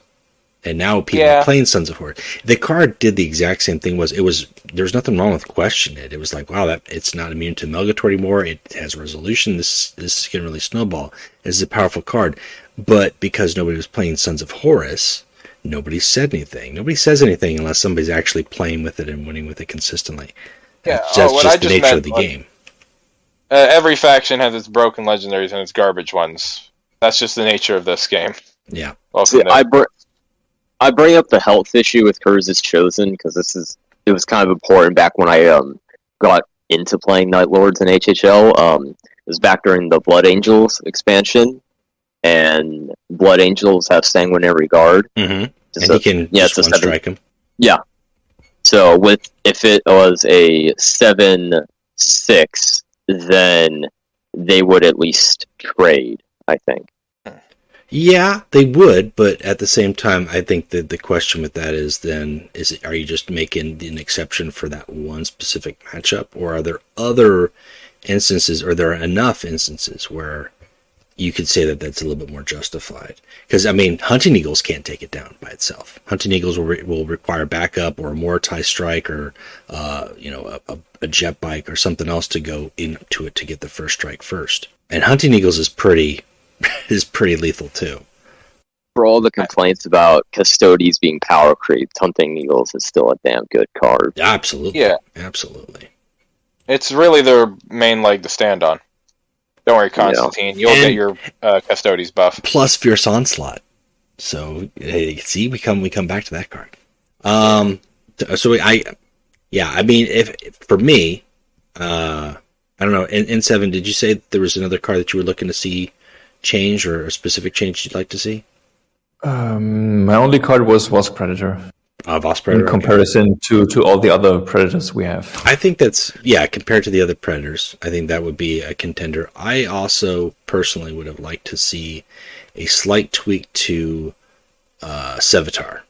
And now people are playing Sons of Horus. The card did the exact same thing. There's nothing wrong with questioning it. It was like, wow, it's not immune to Melgator anymore. It has resolution. This is going to really snowball. This is a powerful card. But because nobody was playing Sons of Horus, nobody said anything. Nobody says anything unless somebody's actually playing with it and winning with it consistently. Yeah, that's just the nature of the game. Every faction has its broken legendaries and its garbage ones. That's just the nature of this game. Yeah. See, I bring up the health issue with Kurz's Chosen because it was kind of important back when I got into playing Night Lords in HHL. It was back during the Blood Angels expansion, and Blood Angels have Sanguinary Guard. Mm-hmm. And he can just one-strike him. Yeah. So if it was a 7/6, then they would at least trade, I think. Yeah, they would, but at the same time, I think that the question with that is then, are you just making an exception for that one specific matchup, or are there other instances, or there are enough instances where you could say that that's a little bit more justified? Because, I mean, Hunting Eagles can't take it down by itself. Hunting Eagles will require backup or a Morotai strike or, a jet bike or something else to go into it to get the first strike first. And Hunting Eagles is pretty lethal too. For all the complaints about Custodes being power creeped, Hunting Eagles is still a damn good card. Absolutely. Yeah. Absolutely. It's really their main leg to stand on. Don't worry, Constantine. You'll get your Custodes buff. Plus Fierce Onslaught. So, see, we come back to that card. If for me, I don't know, in 7, did you say there was another card that you were looking to see change, or a specific change you'd like to see? My only card was Vosk Predator. Vosk Predator. In comparison to all the other Predators we have. I think compared to the other Predators, I think that would be a contender. I also personally would have liked to see a slight tweak to Sevatar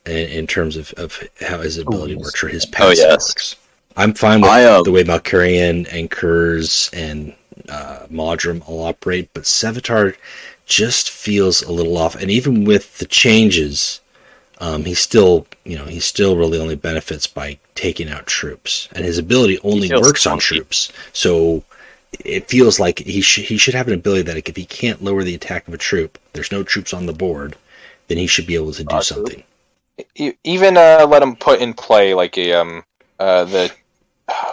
in terms of how his ability works, or his passive works. I'm fine with the way Valkyrian and Kurz and Modrum all operate, but Sevatar just feels a little off. And even with the changes, he still really only benefits by taking out troops, and his ability only works on troops. So it feels like he should have an ability that if he can't lower the attack of a troop, there's no troops on the board, then he should be able to do something. Even let him put in play like a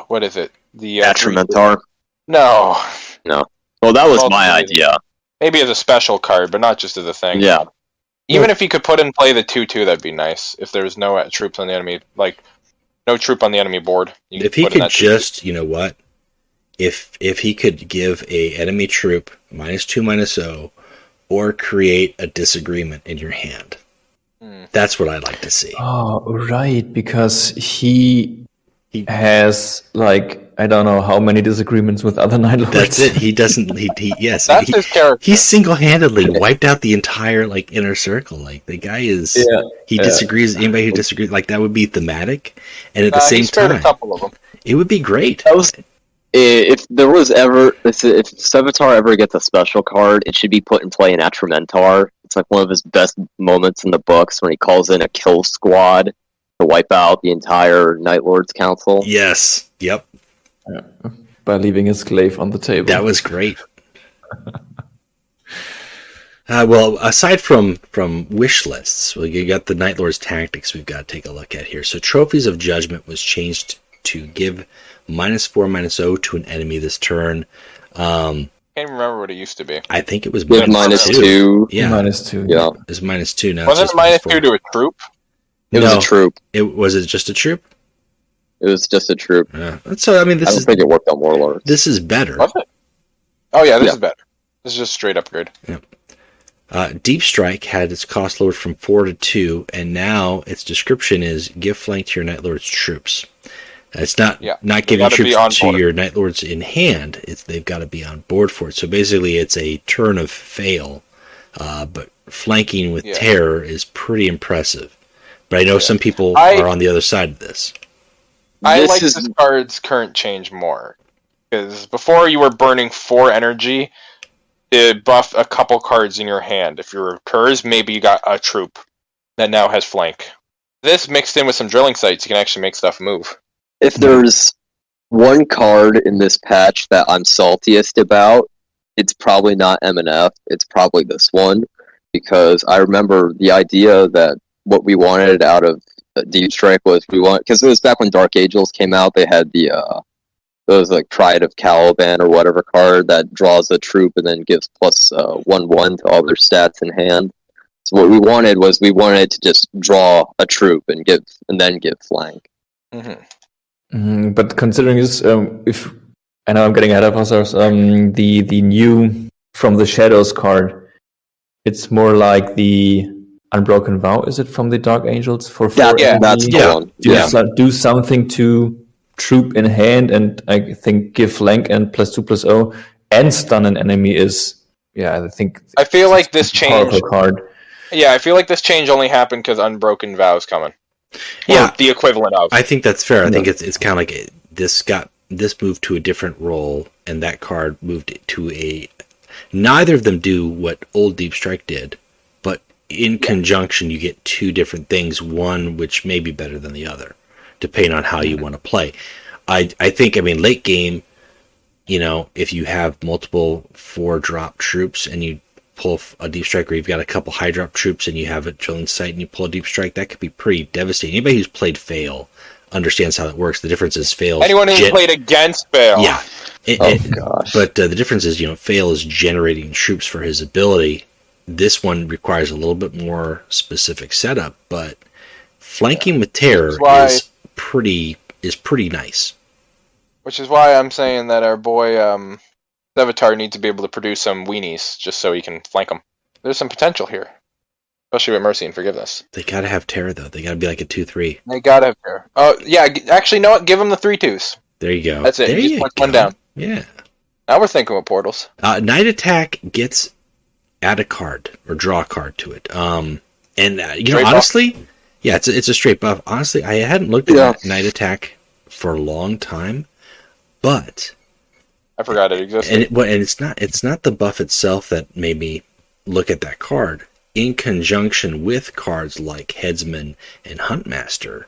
what is it? The Atramentar? No. Well, that was my idea. Maybe as a special card, but not just as a thing. Yeah. Even if he could put in play the 2/2, that'd be nice. If there was no troops on the enemy, like no troop on the enemy board. You If he put in could that troop. just, you know what? If he could give a enemy troop -2/-0, or create a disagreement in your hand, that's what I'd like to see. Oh, right, because he has like I don't know how many disagreements with other Night Lords. That's it. He doesn't. Yes, That's his character. He single-handedly wiped out the entire like inner circle. Like the guy is. Yeah. He disagrees. Anybody who disagrees, like that would be thematic, and at the He same spared a time, couple of them. it would be great. If there was ever, if Sevatar ever gets a special card, it should be put in play in Atramentar. It's like one of his best moments in the books when he calls in a kill squad to wipe out the entire Night Lords Council. Yes. Yep. By leaving his glaive on the table. That was great. Well, aside from wish lists, well, you got the Night Lord's tactics we've got to take a look at here. So Trophies of Judgment was changed to give -4/-0 to an enemy this turn. Can't even remember what it used to be. I think it was With -2. Yeah, -2. Yeah. it's -2 now. Wasn't it -2 to a troop? It was a troop. Was it just a troop? It was just a troop. Yeah. So I mean, I don't think it worked on Warlords. this is better. Was it? Oh yeah, this is better. This is just straight upgrade. Deep Strike had its cost lowered from 4 to 2, and now its description is give flank to your Night Lord's troops. It's not giving gotta be on troops to board. your Night Lords in hand. They've got to be on board for it. So basically, it's a turn of fail, but flanking with terror is pretty impressive. But I know some people are on the other side of this. I like this card's current change more. Because before you were burning 4 energy to buff a couple cards in your hand. If you're recurs, maybe you got a troop that now has flank. This mixed in with some drilling sites, you can actually make stuff move. If there's one card in this patch that I'm saltiest about, it's probably not MNF. It's probably this one. Because I remember the idea that what we wanted out of Deep Strike was because it was back when Dark Angels came out, they had those like Pride of Caliban or whatever card that draws a troop and then gives +1/1 to all their stats in hand. So what we wanted to just draw a troop and then give flank. But considering this, if I know I'm getting ahead of ourselves, the new From the Shadows card, it's more like the Unbroken Vow. Is it from the Dark Angels for 4? That's the one. Do something to troop in hand, and I think give flank and +2/+0 and stun an enemy is I feel like this change card. Yeah, I feel like this change only happened because Unbroken Vow's coming. Yeah, or the equivalent of. I think that's fair. I think it's kind of like this moved to a different role, and that card moved to a. Neither of them do what old Deep Strike did, but in conjunction, you get two different things. One which may be better than the other, depending on how you want to play. I think late game, if you have multiple 4-drop troops and you pull a Deep Strike, or you've got a couple high-drop troops and you have a drilling sight and you pull a Deep Strike, that could be pretty devastating. Anybody who's played Fail understands how that works. The difference is Fail. Anyone who's played against Fail. Yeah. Gosh. But the difference is, Fail is generating troops for his ability. This one requires a little bit more specific setup, but flanking with terror is pretty nice. Which is why I'm saying that our boy Sevatar needs to be able to produce some weenies just so he can flank them. There's some potential here, especially with Mercy and Forgiveness. They gotta have terror though. They gotta be like a 2/3. They gotta have terror. Oh yeah, actually, no. Give them the 3/2s. There you go. That's it. There you just put one down. Yeah. Now we're thinking with portals. Night Attack gets add a card or draw a card to it. Honestly, it's a straight buff. Honestly, I hadn't looked at Night Attack for a long time, but I forgot it existed. And it's not the buff itself that made me look at that card. In conjunction with cards like Headsman and Huntmaster,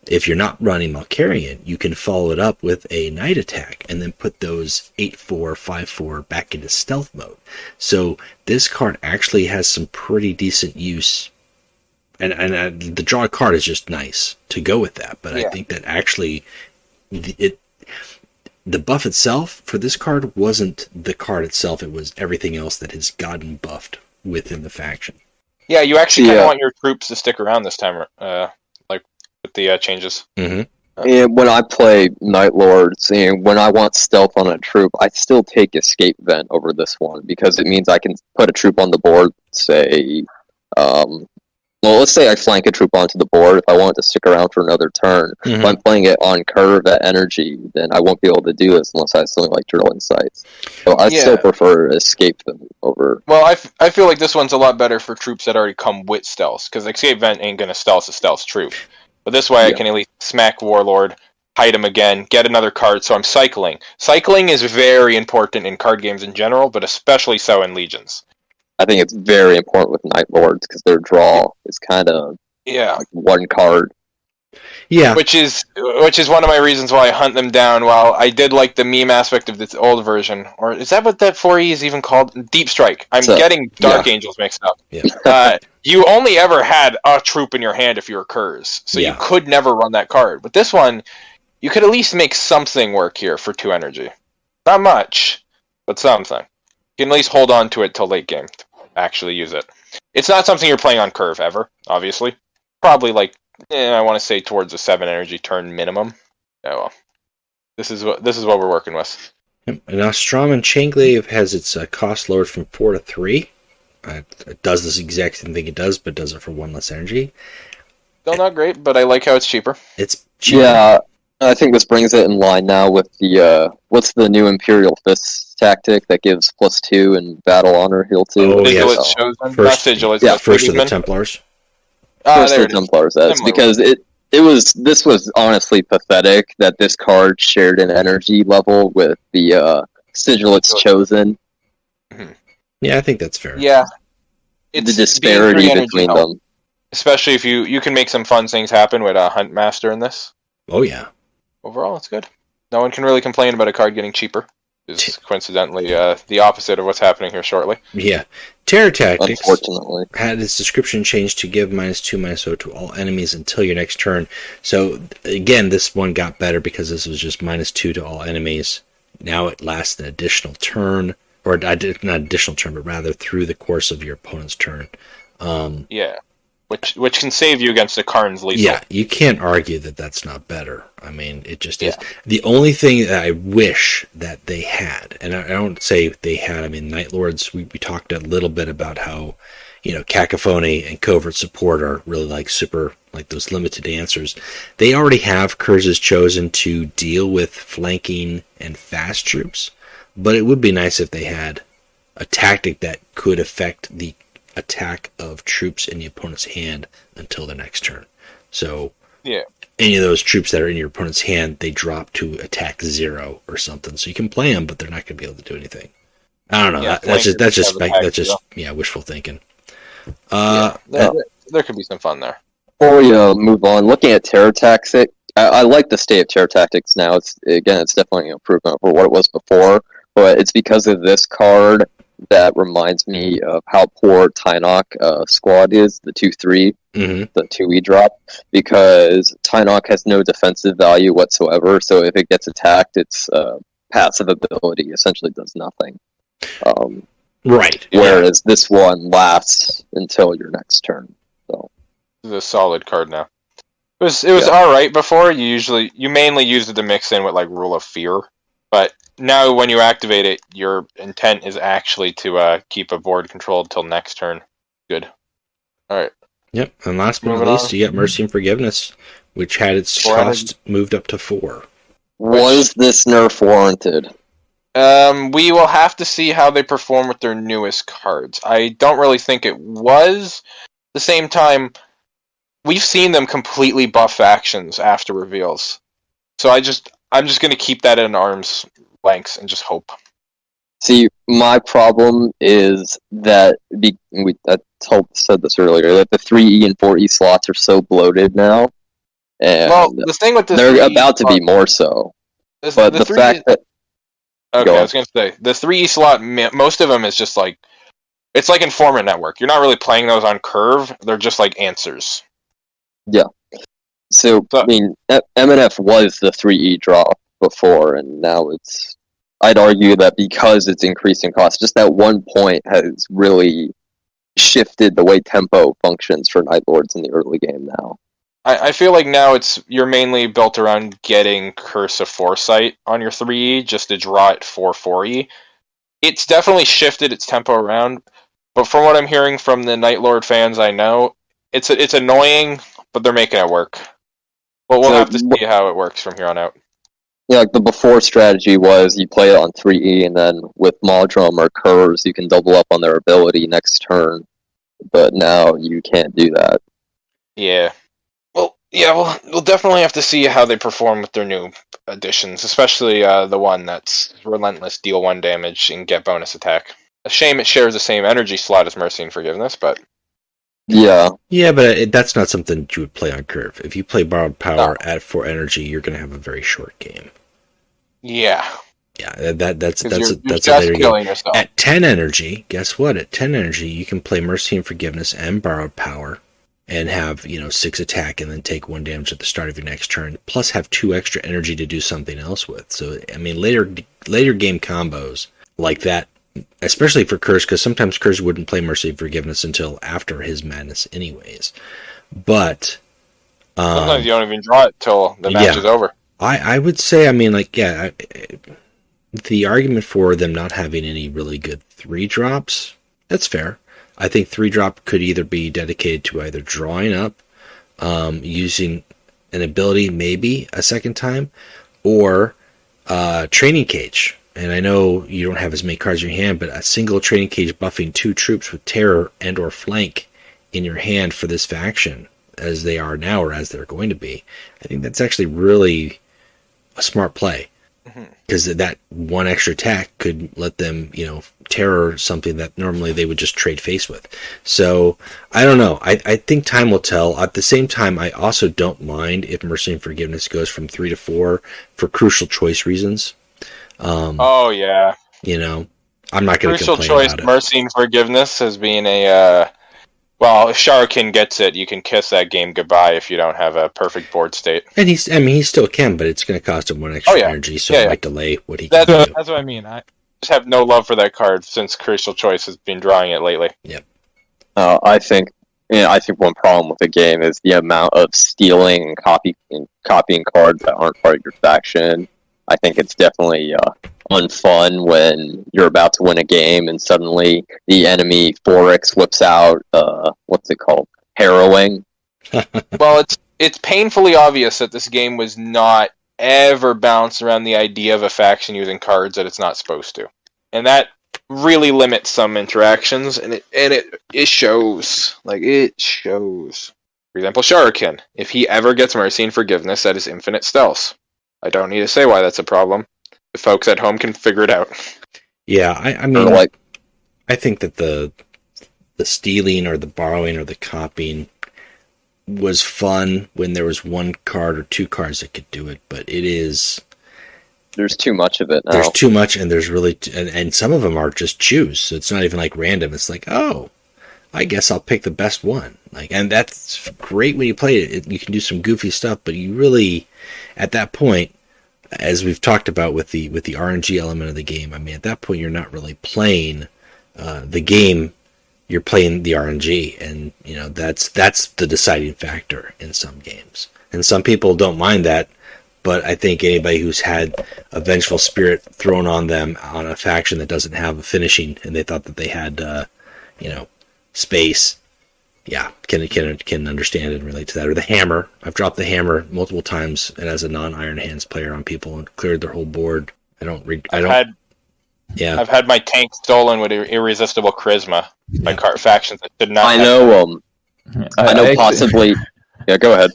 if you're not running Malkarian, you can follow it up with a Night Attack and then put those 8/4, 5/4 back into stealth mode. So this card actually has some pretty decent use. And the draw card is just nice to go with that. But I think that actually the buff itself for this card wasn't the card itself. It was everything else that has gotten buffed within the faction. Yeah, you actually kind of want your troops to stick around this time, like with the changes. Mm-hmm. And when I play Night Lords, and when I want stealth on a troop, I still take Escape Vent over this one, because it means I can put a troop on the board, say, well, let's say I flank a troop onto the board if I want it to stick around for another turn. If I'm playing it on curve at energy, then I won't be able to do this unless I have something like drilling sights. So I still prefer Escape Vent over... Well, I feel like this one's a lot better for troops that already come with stealth, because Escape Vent ain't going to stealth a stealth troop. But this way I can at least smack Warlord, hide him again, get another card, so I'm cycling. Cycling is very important in card games in general, but especially so in Legions. I think it's very important with Night Lords, because their draw is kind of like one card. Yeah. Which is one of my reasons why I hunt them down. While I did like the meme aspect of this old version, or is that what that 4E is even called? Deep Strike. I'm getting Dark Angels mixed up. Yeah. You only ever had a troop in your hand if you were Kurz, so you could never run that card. But this one, you could at least make something work here for 2 energy. Not much, but something. You can at least hold on to it till late game to actually use it. It's not something you're playing on curve ever, obviously. Probably like, I want to say towards a 7 energy turn minimum. Oh well. This is what we're working with. Now Strawman Chainglaive has its cost lowered from 4 to 3. It does this exact same thing it does, but does it for 1 less energy. Still not great, but I like how it's cheaper. It's cheaper. Yeah, I think this brings it in line now with the what's the new Imperial Fists tactic that gives +2 and Battle Honor heal 2. Oh, Sigil yes. Chosen. First- Not Sigil, it's First of the Headsman. Templars. First There the it is. Templars, that's Similar. because this was honestly pathetic that this card shared an energy level with the Sigil It's Chosen. Yeah, I think that's fair. Yeah. The It's disparity being 3 energy between help. them. Especially if you can make some fun things happen with Hunt Master in this. Oh, yeah. Overall, it's good. No one can really complain about a card getting cheaper. It's coincidentally the opposite of what's happening here shortly. Yeah. Terror Tactics Unfortunately. had its description changed to give -2/-0 to all enemies until your next turn. So, again, this one got better because this was just -2 to all enemies. Now it lasts an additional turn, or not additional turn, but rather through the course of your opponent's turn. Yeah. Which can save you against the Karn's lethal. Yeah, you can't argue that that's not better. I mean, it just is. The only thing that I wish that they had, and I don't say they had, I mean, Night Lords, we talked a little bit about how, Cacophony and Covert Support are really like super, like those limited answers. They already have Kurz's Chosen to deal with flanking and fast troops, but it would be nice if they had a tactic that could affect the attack of troops in the opponent's hand until the next turn. So any of those troops that are in your opponent's hand, they drop to attack 0 or something. So you can play them, but they're not going to be able to do anything. I don't know. Yeah, that's just flankers wishful thinking. There could be some fun there. Before we move on, looking at Terror Tactics, I like the state of Terror Tactics now. It's definitely an improvement over what it was before, but it's because of this card that reminds me of how poor Tynok squad is, the 2/3, the 2E drop, because Tynok has no defensive value whatsoever, so if it gets attacked, its passive ability essentially does nothing. Right. Whereas this one lasts until your next turn. So This is a solid card now. It was alright before. You mainly used it to mix in with like Rule of Fear, but now when you activate it, your intent is actually to keep a board controlled till next turn. Good. Alright. Yep. And last but not Moving least, on. you got Mercy and Forgiveness, which had its 400. cost moved up to 4. was this nerf warranted? We will have to see how they perform with their newest cards. I don't really think it was. At the same time, we've seen them completely buff actions after reveals. So I'm just going to keep that in arm's length and just hope. See, my problem is that I said this earlier, that the 3E and 4E slots are so bloated now, and Well, the thing with this, they're about to be more so. But the fact that Okay, I was going to say, the 3E slot, most of them is just like, it's like Informant Network. You're not really playing those on curve, they're just like answers. So, I mean, MNF was the 3E drop before, and now I'd argue that because it's increasing cost, just that 1 point has really shifted the way tempo functions for Night Lords in the early game now. I feel like now you're mainly built around getting Curse of Foresight on your 3E just to draw it for 4E. It's definitely shifted its tempo around, but from what I'm hearing from the Night Lord fans I know, it's annoying, but they're making it work. But we'll have to see how it works from here on out. Yeah, like the before strategy was you play it on 3E, and then with Maudrum or Curse, you can double up on their ability next turn. But now you can't do that. Yeah. We'll definitely have to see how they perform with their new additions, especially the one that's Relentless, deal 1 damage, and get bonus attack. A shame it shares the same energy slot as Mercy and Forgiveness, but... Yeah. Yeah, but that's not something you would play on Curve. If you play Borrowed Power at 4 energy, you're going to have a very short game. Yeah. Yeah, that's a just later killing game. yourself. At 10 energy, guess what? At 10 energy, you can play Mercy and Forgiveness and Borrowed Power and have, 6 attack and then take 1 damage at the start of your next turn, plus have 2 extra energy to do something else with. So, I mean, later game combos like that, especially for Curse, because sometimes Curse wouldn't play Mercy and Forgiveness until after his madness anyways. But... sometimes you don't even draw it till the match is over. I would say, the argument for them not having any really good 3-drops, that's fair. I think 3-drop could either be dedicated to either drawing up, using an ability maybe a second time, or Training Cage. And I know you don't have as many cards in your hand, but a single Training Cage buffing 2 troops with Terror and or Flank in your hand for this faction, as they are now or as they're going to be, I think that's actually really a smart play. Because that 1 extra attack could let them, terror something that normally they would just trade face with. So, I don't know. I think time will tell. At the same time, I also don't mind if Mercy and Forgiveness goes from 3 to 4 for crucial choice reasons. Oh, yeah. I'm not going to Crucial complain choice, about it. Mercy and Forgiveness as being a... well, if Sharakin gets it, you can kiss that game goodbye if you don't have a perfect board state. And he still can, but it's going to cost him 1 extra energy, so it might delay what he can do. That's what I mean. I just have no love for that card since Crucial Choice has been drawing it lately. Yep. I think one problem with the game is the amount of stealing and copying cards that aren't part of your faction. I think it's definitely unfun when you're about to win a game and suddenly the enemy Forex whips out what's it called? Harrowing. Well, it's painfully obvious that this game was not ever balanced around the idea of a faction using cards that it's not supposed to. And that really limits some interactions, and it shows. Like, it shows. For example, Sharakin. If he ever gets Mercy and Forgiveness, that is infinite stealth. I don't need to say why that's a problem. The folks at home can figure it out. Yeah, I mean, I think that the stealing or the borrowing or the copying was fun when there was 1 card or 2 cards that could do it, but there's too much of it now. There's too much, and there's really, and some of them are just choose, so it's not even like random. It's like, oh, I guess I'll pick the best one. And that's great when you play it. You can do some goofy stuff, but you really, at that point, as we've talked about with the RNG element of the game, I mean, at that point, you're not really playing the game. You're playing the RNG, and that's the deciding factor in some games. And some people don't mind that, but I think anybody who's had a vengeful spirit thrown on them on a faction that doesn't have a finishing, and they thought that they had, space, can understand and relate to that. Or the hammer. I've dropped the hammer multiple times, and as a non-Iron Hands player on people, and cleared their whole board. I've had my tank stolen with irresistible charisma by factions that did not. I know possibly. Yeah, go ahead.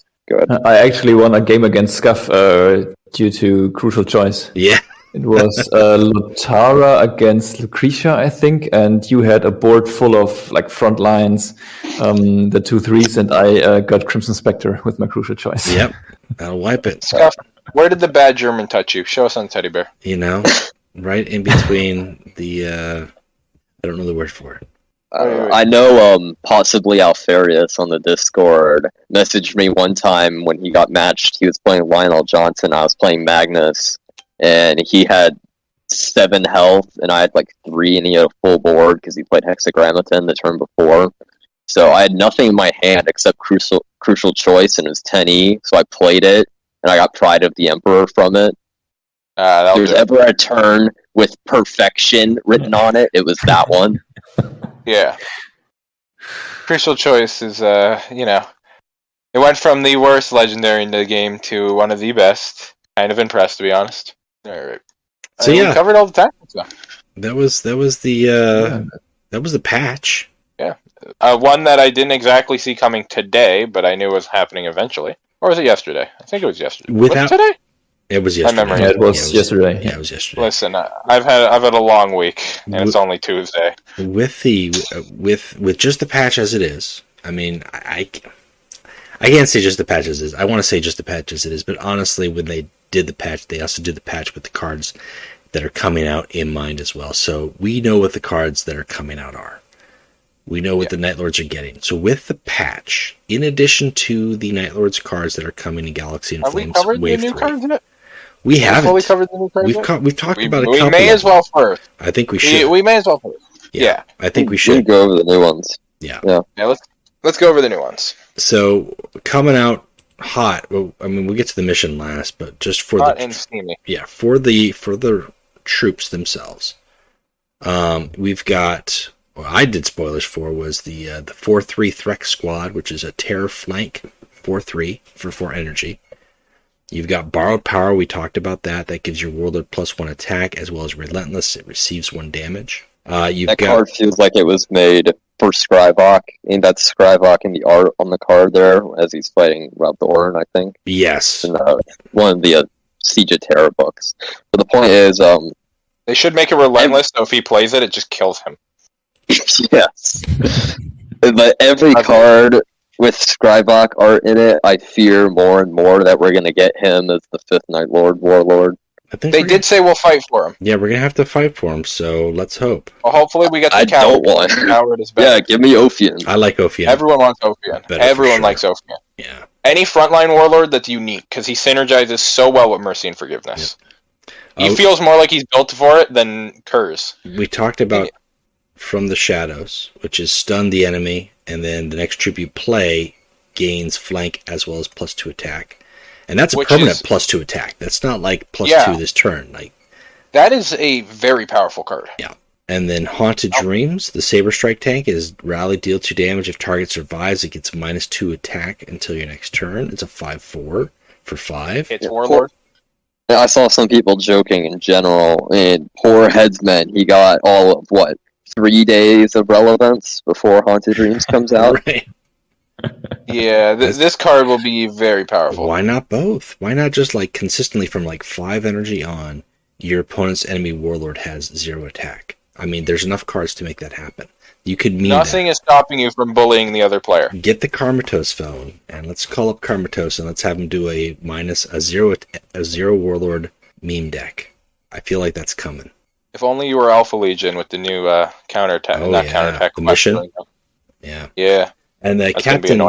I actually won a game against Scuff due to Crucial Choice. Yeah. It was Lotara against Lucretia, I think, and you had a board full of front lines, the 2/3s, and I got Crimson Spectre with my Crucial Choice. Yep, that'll wipe it. Scuff, where did the bad German touch you? Show us on Teddy Bear. Right in between the, I don't know the word for it. I know possibly Alfarius on the Discord messaged me one time when he got matched. He was playing Lionel Johnson, I was playing Magnus, and he had 7 health, and I had 3, and he had a full board because he played Hexagrammaton the turn before. So I had nothing in my hand except Crucial Choice, and it was 10E, so I played it, and I got Pride of the Emperor from it. If there's ever a turn with perfection written on it, it was that one. Yeah. Crucial Choice is, it went from the worst legendary in the game to one of the best. Kind of impressed, to be honest. All right. So we covered all the tactics. That was the patch. Yeah. One that I didn't exactly see coming today, but I knew was happening eventually. Or was it yesterday? I think it was yesterday. Was it today? It was yesterday. Yeah, it was yesterday. Yeah, it was yesterday. Listen, I've had a long week, and it's only Tuesday. With just the patch as it is, I mean, I can't say just the patch as it is. I want to say just the patch as it is, but honestly, when they did the patch, they also did the patch with the cards that are coming out in mind as well. So we know what the cards that are coming out are. We know what the Night Lords are getting. So with the patch, in addition to the Night Lords cards that are coming in Galaxy and Flames Have we covered Wave the new 3, cards yet? we haven't. Fully covered the new cards yet? We've talked about a couple. We may as well first. I think we should. We may as well first. Yeah. I think we We should. go over the new ones. Yeah. Let's go over the new ones. So coming out hot. Well, I mean, we'll get to the mission last, but just for Hot and steamy. Yeah, for the troops themselves. We've got, what I did spoilers for was the 4/3 Threx Squad, which is a terror flank 4/3 for 4 energy. You've got Borrowed Power, we talked about that. That gives your Warlord +1 attack, as well as Relentless. It receives 1 damage. Card feels like it was made for Scrivok, and that's Scrivok in the art on the card there, as he's fighting Rob Thorin, I think. Yes. In one of the Siege of Terror books. But the point is, they should make it relentless, so if he plays it, it just kills him. yes. But every card with Scrivok art in it, I fear more and more that we're going to get him as the 5th Night Lord Warlord. I think they did say we'll fight for him. Yeah, we're going to have to fight for him, so let's hope. Well, hopefully we get the don't want Coward is better. Yeah, give me Ophion. I like Ophion. Everyone wants Ophion. Everyone likes Ophion. Yeah. Any frontline warlord that's unique, because he synergizes so well with Mercy and Forgiveness. Yep. He feels more like he's built for it than Kurz. We talked about From the Shadows, which is stun the enemy, and then the next troop you play gains flank as well as +2 attack. And that's a permanent +2 attack. That's not like +2 this turn. Like that is a very powerful card. Yeah. And then Haunted Dreams, the Saber Strike tank, is rally, deal 2 damage. If target survives, it gets -2 attack until your next turn. It's a 5/4 for 5. It's Warlord. I saw some people joking in general, and poor Headsman, he got all of, 3 days of relevance before Haunted Dreams comes out? Right. Yeah, this card will be very powerful. Why not both? Why not just consistently from 5 energy on, your opponent's enemy warlord has 0 attack? I mean, there's enough cards to make that happen. You could mean nothing is stopping you from bullying the other player. Get the Karmatos phone, and let's call up Karmatos, and let's have him do a zero warlord meme deck. I feel like that's coming. If only you were Alpha Legion with the new counterattack. Counterattack. The mission. Yeah. Yeah. And the Captain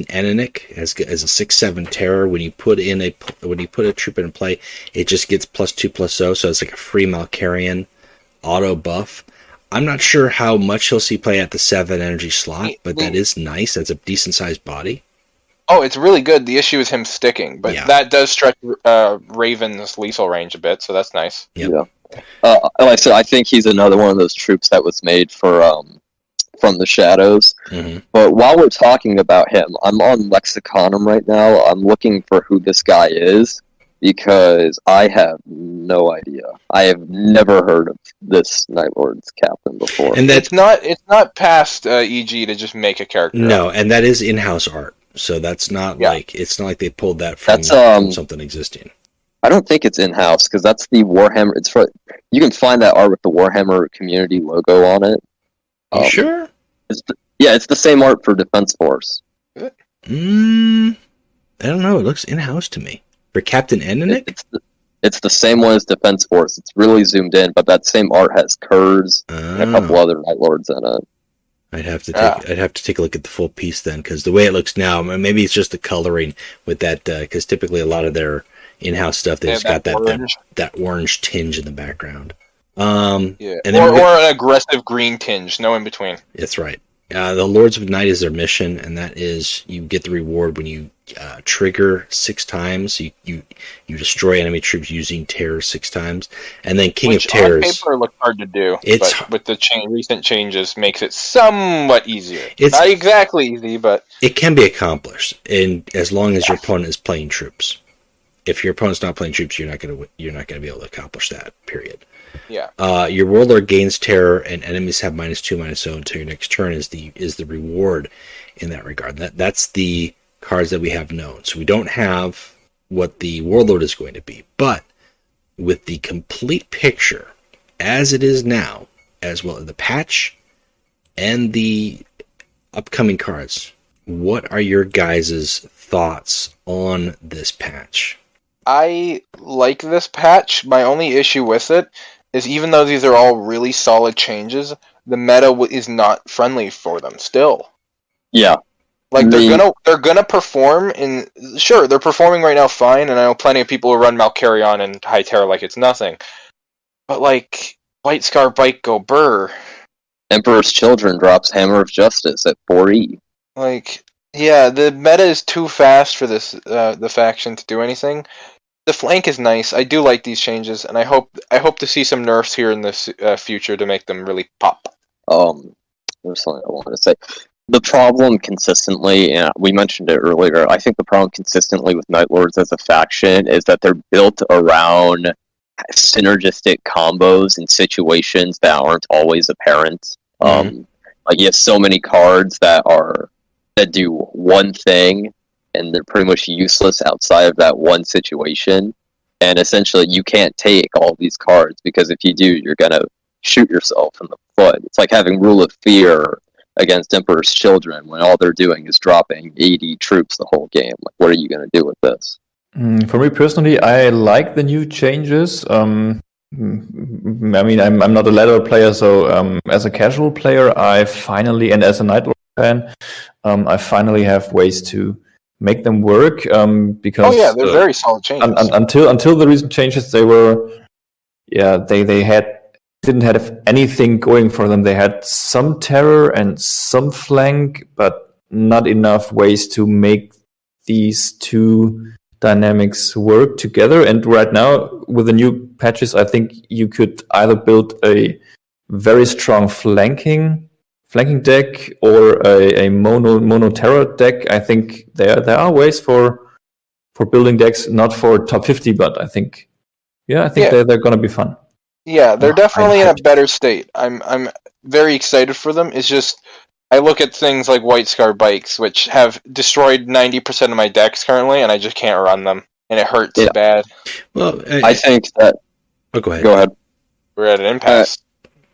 Enonik is a 6/7 terror. When you put a troop in play, it just gets +2/+0, so it's like a free Malkarian auto buff. I'm not sure how much he'll see play at the 7 energy slot, but that is nice. That's a decent sized body. Oh, it's really good. The issue is him sticking, but that does stretch Raven's lethal range a bit, so that's nice. Yep. Yeah. Like I said, I think he's another one of those troops that was made for From the Shadows. Mm-hmm. But while we're talking about him, I'm on Lexiconum right now. I'm looking for who this guy is because I have no idea. I have never heard of this Night Lord's captain before. And it's not past EG to just make a character. No, and that is in-house art. So that's not it's not like they pulled that from something existing. I don't think it's in-house because that's the Warhammer. You can find that art with the Warhammer community logo on it. You sure? It's the same art for Defense Force. I don't know. It looks in-house to me. For Captain Enonik? It's the same one as Defense Force. It's really zoomed in, but that same art has Kurz and a couple other Night Lords in it. I'd have to take a look at the full piece then, because the way it looks now, maybe it's just the coloring with that. Because typically a lot of their in-house stuff, they've got that orange tinge in the background. And or an aggressive green tinge, no in between. That's right. The Lords of Night is their mission, and that is you get the reward when you trigger 6 times. You destroy enemy troops using terror 6 times, and then King Which of Terrors. on paper look hard to do, It's but with the recent changes, makes it somewhat easier. It's not exactly easy, but it can be accomplished, and as long as your opponent is playing troops. If your opponent's not playing troops, you're not gonna be able to accomplish that. Period. yeah. Your Warlord gains terror, and enemies have -2/-0 until your next turn. Is the reward in that regard? That's the cards that we have known. So we don't have what the Warlord is going to be, but with the complete picture as it is now, as well as the patch and the upcoming cards, what are your guys' thoughts on this patch? I like this patch. My only issue with it is even though these are all really solid changes, the meta is not friendly for them still. Yeah. Like they're gonna perform in sure, they're performing right now fine, and I know plenty of people who run Malkarion and High Terror like it's nothing. But like White Scar Bite go burr. Emperor's Children drops Hammer of Justice at 4E. Like yeah, the meta is too fast for this the faction to do anything. The flank is nice. I do like these changes, and I hope to see some nerfs here in this future to make them really pop. There's something I wanted to say. The problem consistently, and we mentioned it earlier, I think the problem consistently with Night Lords as a faction is that they're built around synergistic combos in situations that aren't always apparent. Like you have so many cards that do one thing, and they're pretty much useless outside of that one situation. And essentially, you can't take all these cards, because if you do, you're going to shoot yourself in the foot. It's like having Rule of Fear against Emperor's Children when all they're doing is dropping 80 troops the whole game. Like, what are you going to do with this? For me personally, I like the new changes. I mean, I'm not a ladder player, so as a casual player, I finally, and as a Night Lord fan, I finally have ways to make them work. Because they're very solid changes. Until the recent changes, they were, they didn't have anything going for them. They had some terror and some flank, but not enough ways to make these two dynamics work together. And right now, with the new patches, I think you could either build a very strong flanking deck or a mono terror deck. I think there are ways for building decks, not for top 50, but I think they're going to be fun. Yeah, they're definitely in a better state. I'm very excited for them. It's just I look at things like White Scar Bikes, which have destroyed 90% of my decks currently, and I just can't run them, and it hurts bad. Well, I think that. Oh, go ahead. Go ahead. We're at an impasse.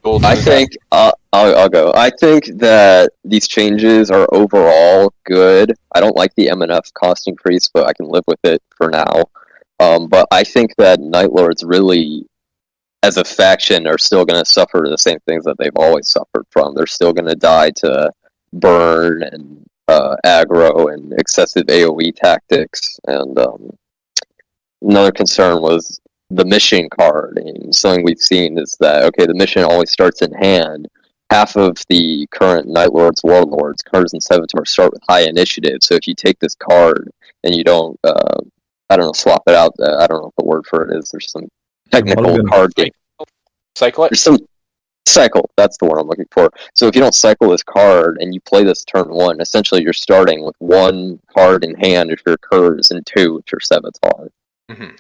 I think I'll go. I think that these changes are overall good. I don't like the MNF cost increase, but I can live with it for now. But I think that Night Lords really, as a faction, are still going to suffer the same things that they've always suffered from. They're still going to die to burn and aggro and excessive AoE tactics. And another concern was the mission card. And something we've seen is that, okay, the mission always starts in hand. Half of the current Night Lords, Warlords, cards in 7th start with high initiative. So if you take this card and you don't, swap it out, I don't know what the word for it is. There's some technical card game. Cycle it? There's some cycle, that's the word I'm looking for. So if you don't cycle this card and you play this turn 1, essentially you're starting with 1 card in hand if your curves and 2 if your 7th are. Mm-hmm.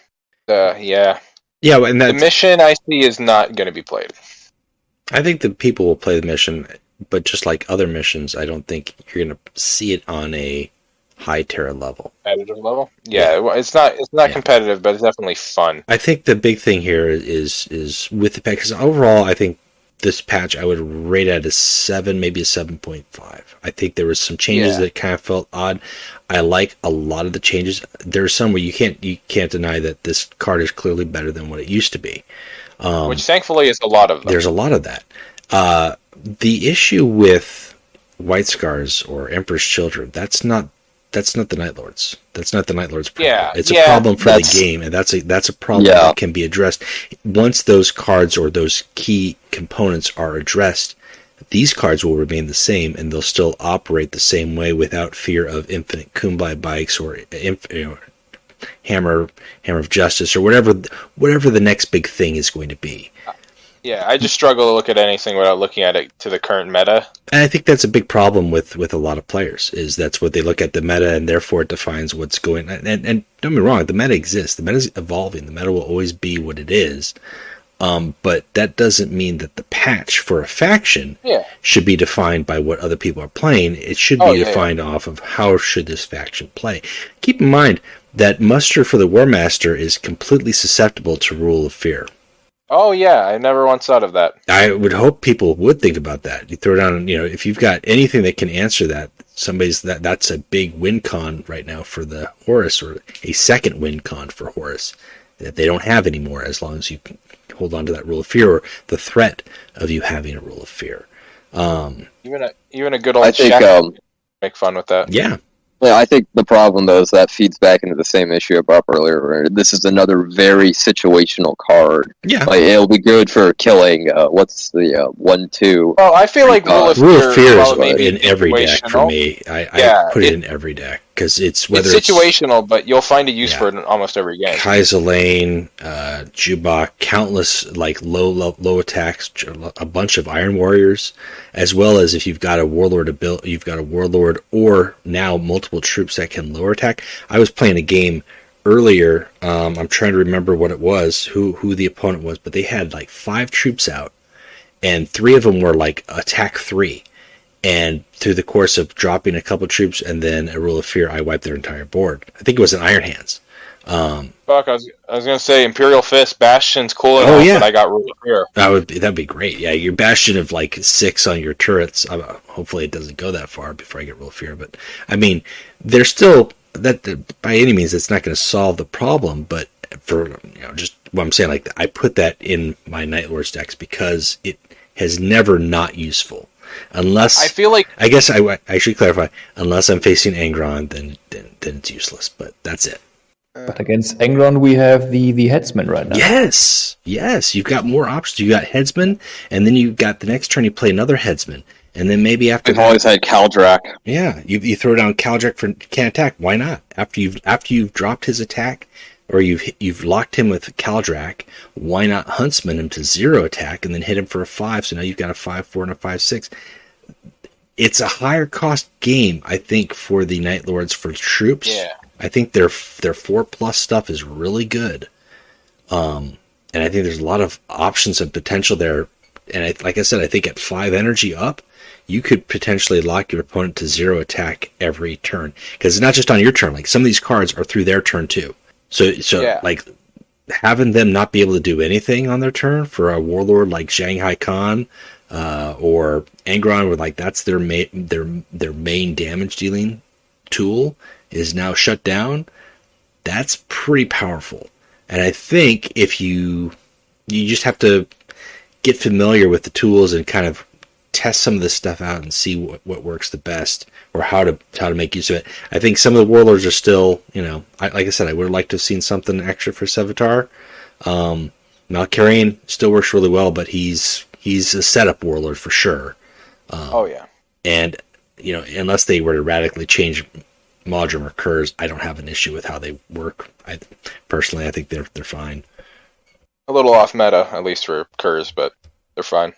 Yeah, and the mission I see is not going to be played. I think the people will play the mission, but just like other missions, I don't think you're going to see it on a high terror level. Competitive level? Yeah, well, it's not competitive, but it's definitely fun. I think the big thing here is with the patch, because overall, I think this patch I would rate at a 7, maybe a 7.5. I think there was some changes that kind of felt odd. I like a lot of the changes. There's some where you can't deny that this card is clearly better than what it used to be. Which thankfully is a lot of them. There's a lot of that. The issue with White Scars or Emperor's Children, that's not the Night Lords. That's not the Night Lords problem. Yeah, it's a problem for the game, and that's a problem that can be addressed once those cards or those key components are addressed. these cards will remain the same, and they'll still operate the same way without fear of infinite Kumbai bikes or hammer of justice or whatever the next big thing is going to be. Yeah, I just struggle to look at anything without looking at it to the current meta. And I think that's a big problem with a lot of players, is that's what they look at the meta, and therefore it defines what's going on. And don't get me wrong, the meta exists. The meta is evolving. The meta will always be what it is. But that doesn't mean that the patch for a faction should be defined by what other people are playing. It should be defined off of how should this faction play. Keep in mind that muster for the War Master is completely susceptible to Rule of Fear. Oh yeah, I never once thought of that. I would hope people would think about that. You throw down, if you've got anything that can answer that, that's a big win con right now for the Horus, or a second win con for Horus that they don't have anymore, as long as you can hold on to that Rule of Fear, or the threat of you having a Rule of Fear. Even a good old check make fun with that. Yeah. Yeah, I think the problem, though, is that feeds back into the same issue I brought up earlier, where this is another very situational card. Yeah. Like, it'll be good for killing, 1-2. Well, I feel like Rule of Fear is in every deck for me. I put it in every deck, because it's situational, but you'll find a use for it in almost every game. Kaiser Lane, Jubak, countless low attacks, a bunch of Iron Warriors, as well as if you've got a Warlord or now multiple troops that can lower attack. I was playing a game earlier. I'm trying to remember what it was, who the opponent was, but they had like 5 troops out, and 3 of them were like attack 3. And through the course of dropping a couple troops and then a Rule of Fear, I wiped their entire board. I think it was an Iron Hands. Fuck, I was gonna say Imperial Fist, Bastion's cool enough, but I got Rule of Fear. That'd be great. Yeah, your Bastion of like 6 on your turrets. Hopefully it doesn't go that far before I get Rule of Fear. But I mean, there's still that by any means it's not going to solve the problem. But for just what I'm saying, like I put that in my Night Lords decks because it has never not useful. Unless I feel like, I guess I should clarify. Unless I'm facing Angron, then it's useless. But that's it. But against Angron, we have the Headsman right now. Yes. You've got more options. You got Headsman, and then you got the next turn you play another Headsman, and then maybe after I've always had Kaldrak. Yeah, you throw down Kaldrak for can't attack. Why not? After you've dropped his attack, or you've locked him with Kaldrak, why not Huntsman him to 0 attack and then hit him for a 5? So now you've got a 5-4 and a 5-6. It's a higher cost game, I think, for the Night Lords for troops. Yeah. I think their 4+ stuff is really good. And I think there's a lot of options and potential there. And like I said, I think at 5 energy up, you could potentially lock your opponent to 0 attack every turn. Because it's not just on your turn. Like some of these cards are through their turn too. So like having them not be able to do anything on their turn for a Warlord like Shanghai Khan or Angron, where like that's their main damage dealing tool, is now shut down. That's pretty powerful. And I think if you just have to get familiar with the tools and kind of test some of this stuff out and see what works the best, or how to make use of it. I think some of the Warlords are still, like I said, I would have liked to have seen something extra for Sevatar. Malkarian still works really well, but he's a setup Warlord for sure. And unless they were to radically change Modrum or Kurz, I don't have an issue with how they work. Personally, I think they're fine. A little off meta, at least for Kurz, but they're fine.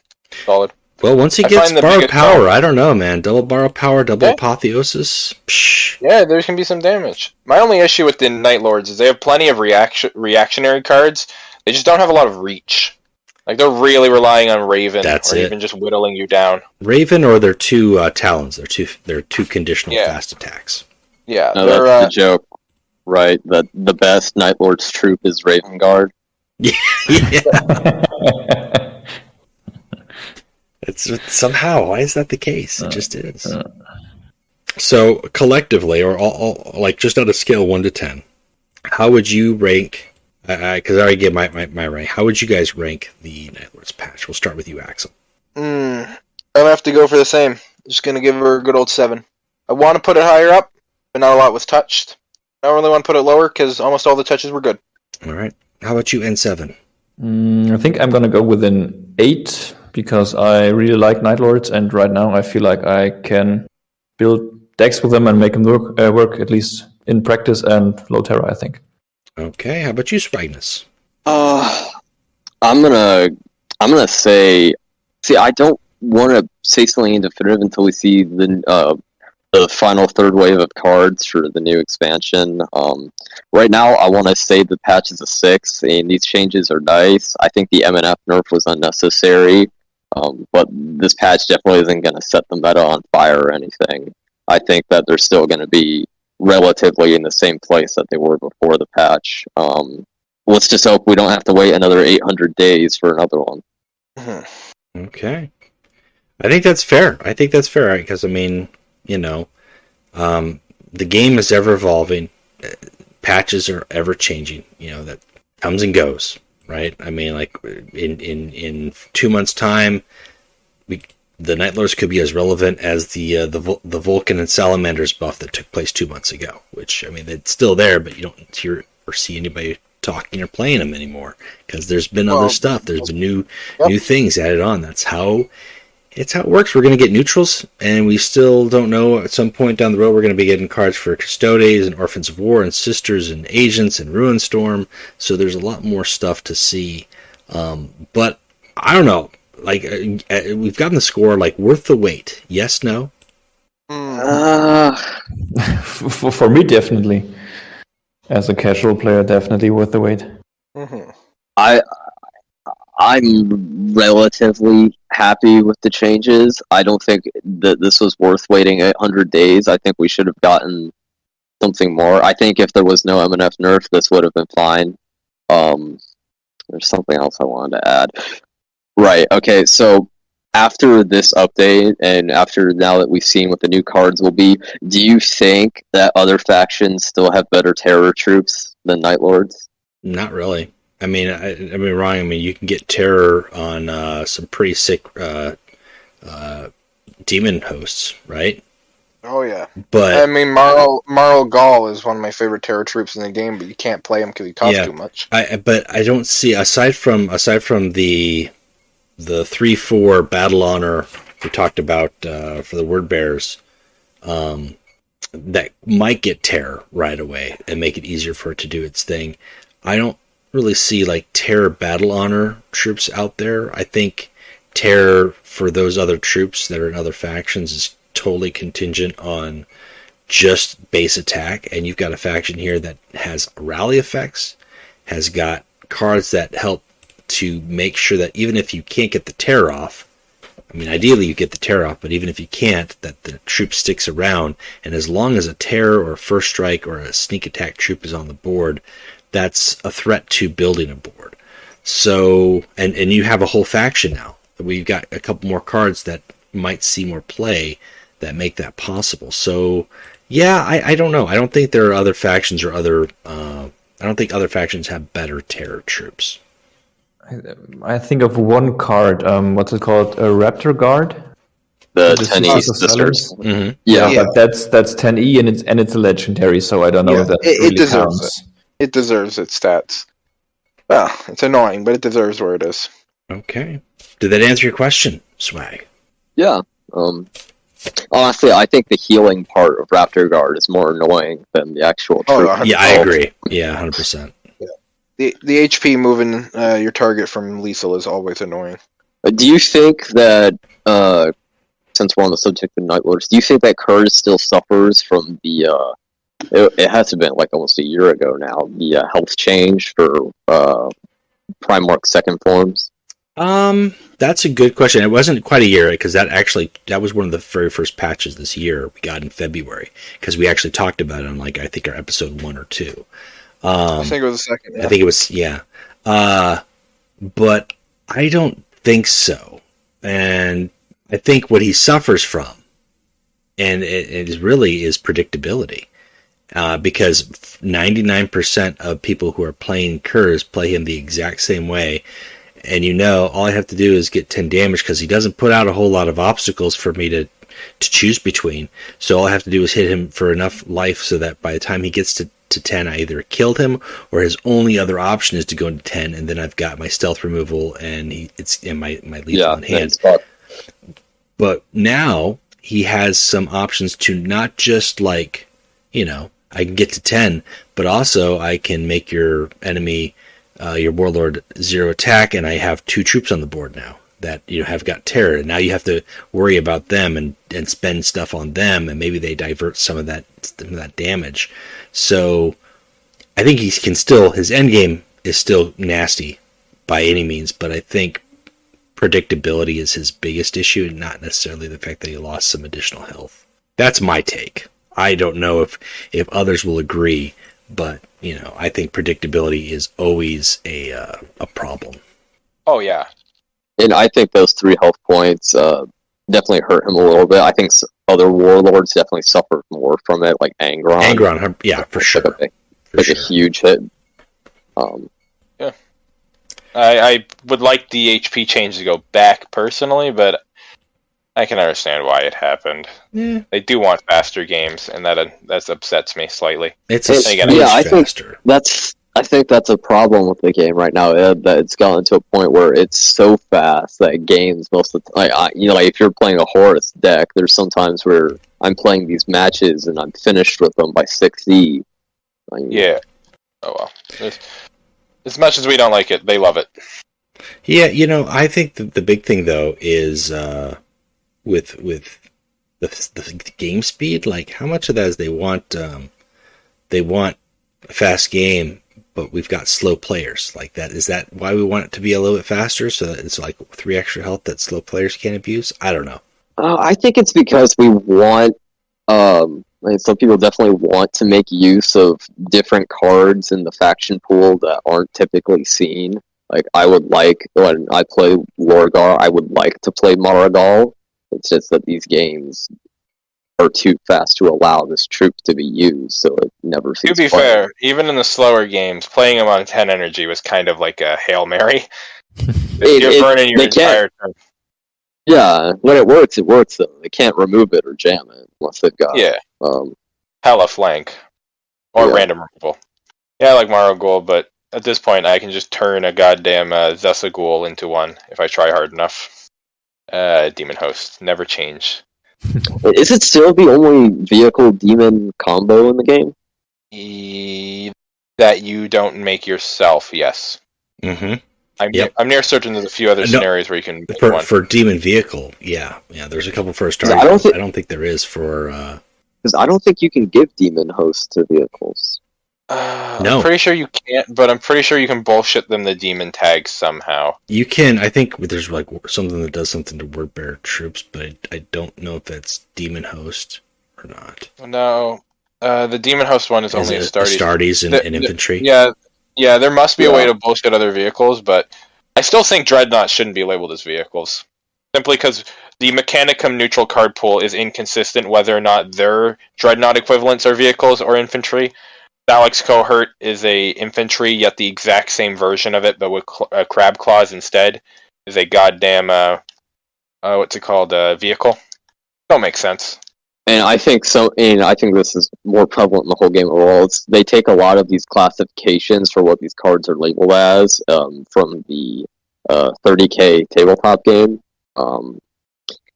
Solid. Well, once he gets borrowed power, I don't know, man. Double borrow power, double apotheosis. Psh. Yeah, there can be some damage. My only issue with the Night Lords is they have plenty of reactionary cards. They just don't have a lot of reach. Like, they're really relying on Raven, even just whittling you down. Raven or their 2 Talons. They're 2 conditional fast attacks. Yeah, no, that's the joke, right? The best Night Lord's troop is Raven Guard. Yeah. It's somehow, why is that the case? It just is. So collectively, or all, like just on a scale 1 to 10, how would you rank? Because I already gave my rank. How would you guys rank the Night Lords patch? We'll start with you, Axel. I'll have to go for the same. Just gonna give her a good old 7. I want to put it higher up, but not a lot was touched. I don't really want to put it lower because almost all the touches were good. All right. How about you, N7? I think I'm gonna go with an 8. because I really like Night Lords, and right now I feel like I can build decks with them and make them work at least in practice and low terror, I think. Okay, how about you, Swagnus? I'm gonna say, I don't want to say something definitive until we see the final third wave of cards for the new expansion. Right now, I want to say the patch is a 6, and these changes are nice. I think the MNF nerf was unnecessary, but this patch definitely isn't going to set the meta on fire or anything. I think that they're still going to be relatively in the same place that they were before the patch. Let's just hope we don't have to wait another 800 days for another one. Okay. I think that's fair. Because, I mean, you know, the game is ever evolving. Patches are ever changing. You know, that comes and goes, right? I mean, like, in 2 months' time, the Night Lords could be as relevant as the Vulcan and Salamanders buff that took place 2 months ago, which, I mean, it's still there, but you don't hear or see anybody talking or playing them anymore because there's been other stuff. There's been new things added on. That's how it works. We're going to get neutrals, and we still don't know. At some point down the road, we're going to be getting cards for Custodes and Orphans of War and Sisters and Agents and Ruinstorm. So there's a lot more stuff to see. But I don't know. Like, we've gotten the score, like, worth the wait. Yes, no? For me, definitely. As a casual player, definitely worth the wait. Mm-hmm. I'm relatively happy with the changes. I don't think that this was worth waiting 800 days. I think we should have gotten something more. I think if there was no MNF nerf, this would have been fine. There's something else I wanted to add. Right, okay, so after this update, and after now that we've seen what the new cards will be, do you think that other factions still have better terror troops than Night Lords? Not really. I mean, wrong. I mean, you can get terror on some pretty sick demon hosts, right? Oh yeah, but I mean, Marl Gall is one of my favorite terror troops in the game, but you can't play him because he costs too much. But I don't see, aside from the 3/4 battle honor we talked about for the word bearers, that might get terror right away and make it easier for it to do its thing. I don't really see like terror battle honor troops out there. I think terror for those other troops that are in other factions is totally contingent on just base attack, and you've got a faction here that has rally effects, has got cards that help to make sure that even if you can't get the terror off, I mean, ideally you get the terror off, but even if you can't, that the troop sticks around, and as long as a terror or a first strike or a sneak attack troop is on the board, that's a threat to building a board. So, and you have a whole faction now. We've got a couple more cards that might see more play that make that possible. So, yeah, I don't know. I don't think there are other factions or I don't think other factions have better terror troops. I think of one card. What's it called? A Raptor Guard. The 10E Sisters. Mm-hmm. Yeah, but that's 10E and it's a legendary, so I don't know if that really deserves counts. It deserves its stats. Well, it's annoying, but it deserves where it is. Okay. Did that answer your question, Swag? Yeah. Honestly, I think the healing part of Raptor Guard is more annoying than the actual troop. Yeah, I agree. Yeah, 100%. The HP moving your target from lethal is always annoying. Do you think that, since we're on the subject of Night Lords, do you think that Kurz still suffers from the, it has to have been like almost a year ago now, the health change for Primarch second forms? That's a good question. It wasn't quite a year, because that was one of the very first patches this year we got in February, because we actually talked about it on, like, I think our episode 1 or 2. I think it was the second. Yeah. I think it was, yeah. But I don't think so. And I think what he suffers from, and it really is predictability. Because 99% of people who are playing Kurz play him the exact same way. And all I have to do is get 10 damage, because he doesn't put out a whole lot of obstacles for me to choose between. So all I have to do is hit him for enough life so that by the time he gets to to 10, I either killed him or his only other option is to go into 10, and then I've got my stealth removal and it's in my lethal in hand. But now he has some options to not just like, you know, I can get to 10, but also I can make your enemy, your warlord, 0 attack, and I have 2 troops on the board now that you have got terror. And now you have to worry about them and spend stuff on them, and maybe they divert some of that damage. So I think he can still, his endgame is still nasty by any means, but I think predictability is his biggest issue, not necessarily the fact that he lost some additional health. That's my take. I don't know if others will agree, but you know, I think predictability is always a problem. Oh yeah, and I think those 3 health points definitely hurt him a little bit. I think other warlords definitely suffered more from it, like Angron. Angron, yeah, for sure. A huge hit. Yeah. I would like the HP change to go back personally, but I can understand why it happened. Yeah. They do want faster games, and that upsets me slightly. It's faster. I think that's a problem with the game right now, Ed, that it's gotten to a point where it's so fast that games most of the time, like if you're playing a Horus deck, there's sometimes where I'm playing these matches and I'm finished with them by 6E. Yeah. Oh well. As much as we don't like it, they love it. Yeah, you know, I think the big thing though is with the game speed. Like, how much of that is they want a fast game, but we've got slow players like that. Is that why we want it to be a little bit faster, so that it's like 3 extra health that slow players can't abuse? I don't know. I think it's because we want. Some people definitely want to make use of different cards in the faction pool that aren't typically seen. Like, I would like, when I play Lorgar, I would like to play Maragal. It's just that these games are too fast to allow this troop to be used, so it never seems to be fair, even in the slower games, playing them on 10 energy was kind of like a Hail Mary. You're burning your entire turn. Yeah, when it works, though. They can't remove it or jam it unless they've got hella flank. Or random removal. Yeah, I like Maragol, but at this point I can just turn a goddamn Zesagul into one if I try hard enough. Demon Host. Never change. Is it still the only vehicle demon combo in the game? That you don't make yourself, yes. Mm-hmm. I'm near certain there's a few other scenarios where you can make one. For demon vehicle, yeah. There's a couple first targets. I don't think there is for. Because I don't think you can give demon hosts to vehicles. No, I'm pretty sure you can't, but I'm pretty sure you can bullshit them the demon tags somehow. You can. I think there's like something that does something to word bearer troops, but I don't know if that's demon host or not. No, the demon host one is only a Astartes and infantry. Yeah, there must be a way to bullshit other vehicles, but I still think Dreadnoughts shouldn't be labeled as vehicles. Simply because the Mechanicum neutral card pool is inconsistent whether or not their Dreadnought equivalents are vehicles or infantry. Alex Cohort is a infantry, yet the exact same version of it, but with crab claws instead, is a goddamn, vehicle. Don't make sense. And I think I think this is more prevalent in the whole game overall. They take a lot of these classifications for what these cards are labeled as from the 30K tabletop game.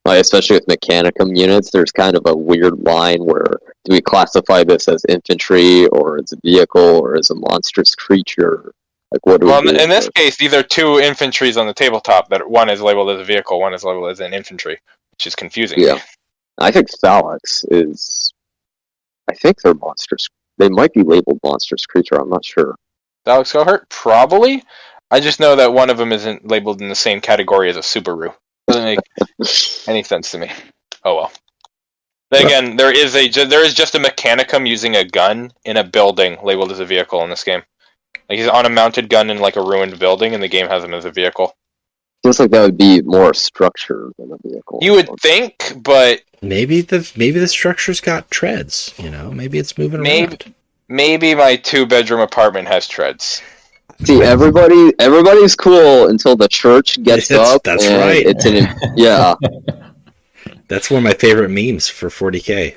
Especially with Mechanicum units, there's kind of a weird line where do we classify this as infantry or as a vehicle or as a monstrous creature? Like, what do we do? In this case, these are 2 infantries on the tabletop that one is labeled as a vehicle, one is labeled as an infantry, which is confusing. Yeah. I think Phalanx is. I think they're monstrous. They might be labeled monstrous creature. I'm not sure. Alex Cohort? Probably. I just know that one of them isn't labeled in the same category as a Subaru. Doesn't make any sense to me. Oh well. Then again, there is just a Mechanicum using a gun in a building labeled as a vehicle in this game. Like, he's on a mounted gun in like a ruined building, and the game has him as a vehicle. Looks like that would be more structure than a vehicle. You would think, but maybe the structure's got treads. You know, maybe it's moving around. Maybe my 2-bedroom apartment has treads. See, everybody's cool until the church gets up. That's right. Yeah. That's one of my favorite memes for 40K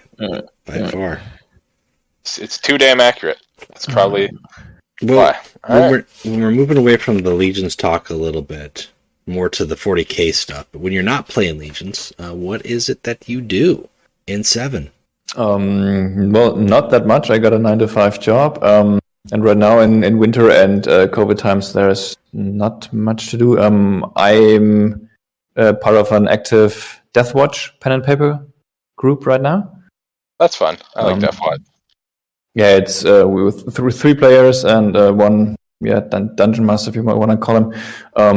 by far. It's too damn accurate. That's probably Well, why. All right. when we're moving away from the Legions talk a little bit, more to the 40K stuff, but when you're not playing Legions, what is it that you do in 7? Well, not that much. I got a 9-to-5 job. And right now in winter and COVID times, there's not much to do. I'm part of an active Death Watch pen and paper group right now. That's fun. I like Death Watch. Yeah, it's with 3 players and one dungeon master, if you might want to call him.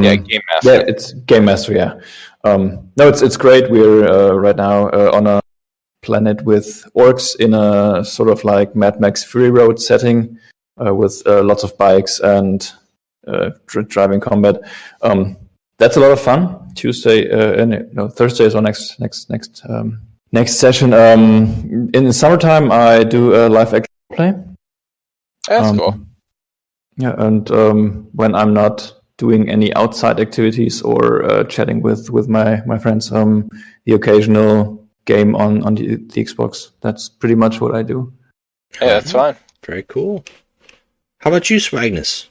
Game master. Yeah, it's game master. Yeah. No, it's great. We're right now on a planet with orcs in a sort of like Mad Max Fury Road setting with lots of bikes and driving combat. That's a lot of fun. Thursday is our next session. In the summertime, I do a live action play. That's cool. Yeah, and when I'm not doing any outside activities or chatting with my friends, the occasional game on the Xbox. That's pretty much what I do. Yeah, that's fine. Very cool. How about you, Swagnus?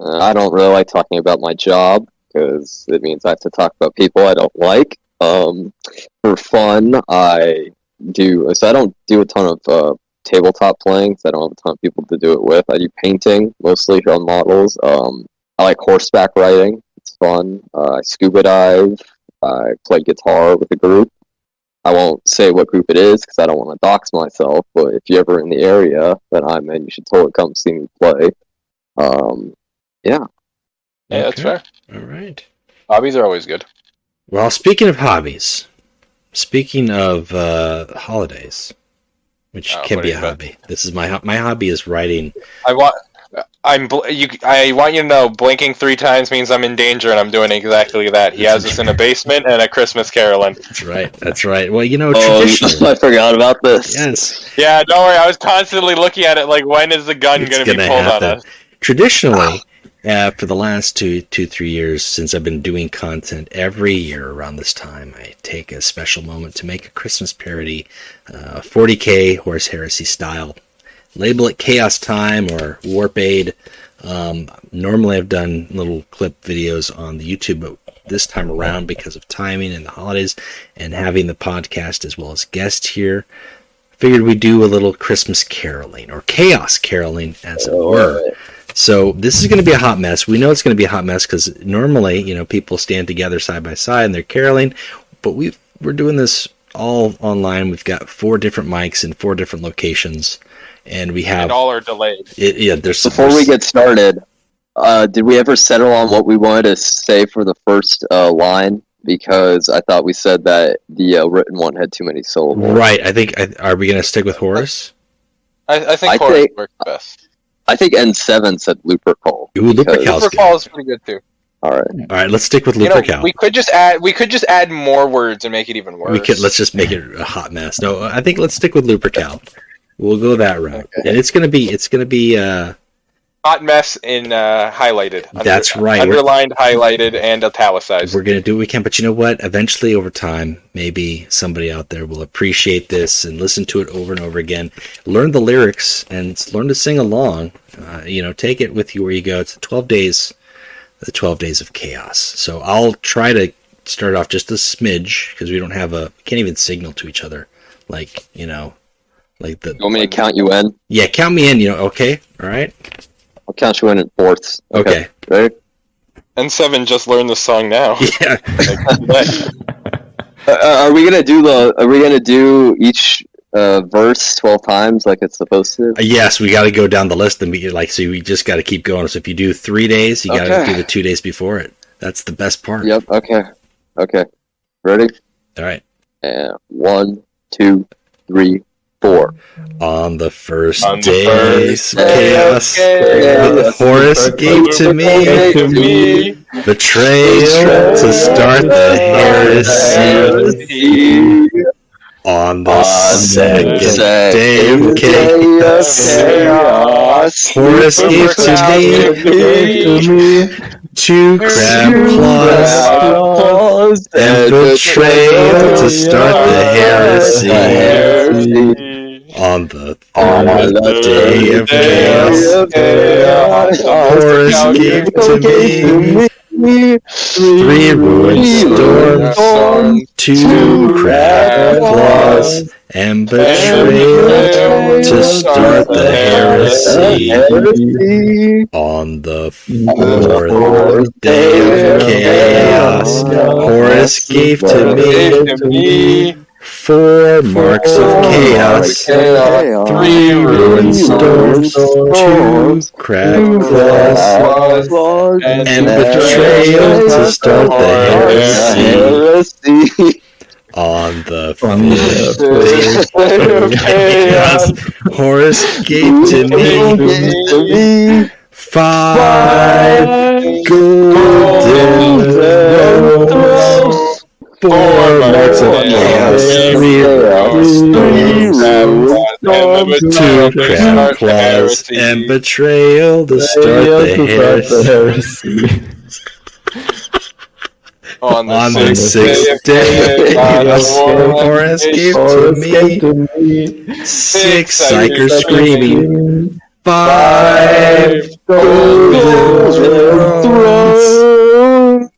I don't really like talking about my job because it means I have to talk about people I don't like. For fun, I don't do a ton of tabletop playing because I don't have a ton of people to do it with. I do painting, mostly on models. I like horseback riding. It's fun. I scuba dive. I play guitar with a group. I won't say what group it is because I don't want to dox myself, but if you're ever in the area that I'm in, you should totally come see me play. Yeah, that's fair. All right. Hobbies are always good. Well, speaking of hobbies, speaking of holidays, which can be a hobby. This is my hobby is writing. I want you to know, blinking 3 times means I'm in danger, and I'm doing exactly that. He has us in a basement and a Christmas caroling. That's right. Well, traditionally... I forgot about this. Yes. Yeah, don't worry. I was constantly looking at it like, when is the gun going to be pulled on us? Traditionally, for the last 2-3 years, since I've been doing content every year around this time, I take a special moment to make a Christmas parody, 40K Horse Heresy style. Label it Chaos Time or Warp Aid. Normally I've done little clip videos on the YouTube, but this time around, because of timing and the holidays and having the podcast as well as guests here, figured we'd do a little Christmas caroling or chaos caroling, as it were. So this is going to be a hot mess. We know it's going to be a hot mess because normally, people stand together side by side and they're caroling, but we're doing this all online. We've got 4 different mics in 4 different locations. And we have... And all are delayed. Before we get started, did we ever settle on what we wanted to say for the first line? Because I thought we said that the written one had too many syllables. Right. I think... Are we going to stick with Horus? I think Horus works best. I think N7 said Lupercal. Ooh, Lupercal is pretty good, too. All right, let's stick with Lupercal. We could just add more words and make it even worse. Let's just make it a hot mess. No, I think let's stick with Lupercal. We'll go that route, and it's gonna be hot mess in highlighted. That's right, underlined, highlighted, and italicized. We're gonna do what we can, but you know what? Eventually, over time, maybe somebody out there will appreciate this and listen to it over and over again, learn the lyrics, and learn to sing along. Take it with you where you go. It's the 12 days of chaos. So I'll try to start off just a smidge because we can't even signal to each other, you want me to count you in? Yeah, count me in. Okay, all right. I'll count you in fourths. Okay. Ready? N7 just learned the song now. Yeah. Are we gonna do each verse 12 times like it's supposed to? Yes, we got to go down the list and be so we just got to keep going. So if you do 3 days, you got to do the 2 days before it. That's the best part. Yep. Okay. Ready? All right. And 1, 2, 3, 4. On the first days of chaos, Horus gave to me the trail to start the heresy. On the second day of chaos, Horus gave to me 2 crab claws and the trail to start the heresy. On the third day of chaos, Horus gave to me 3 ruined storms, 2 crab claws, and betrayal to start the heresy. On the 4th day of chaos, Horus gave to me 4 marks of chaos, 3 ruined storms, 2 crab claws, and betrayal to start the heresy. On the 5th day of chaos, Horus gave to me 5 golden thrones, 4 marks of chaos, 3 storms, 2 crab claws, and betrayal to start the heresy. On the 6th day of chaos, Horus gave to me 6 psychers screaming, 5 golden thrones,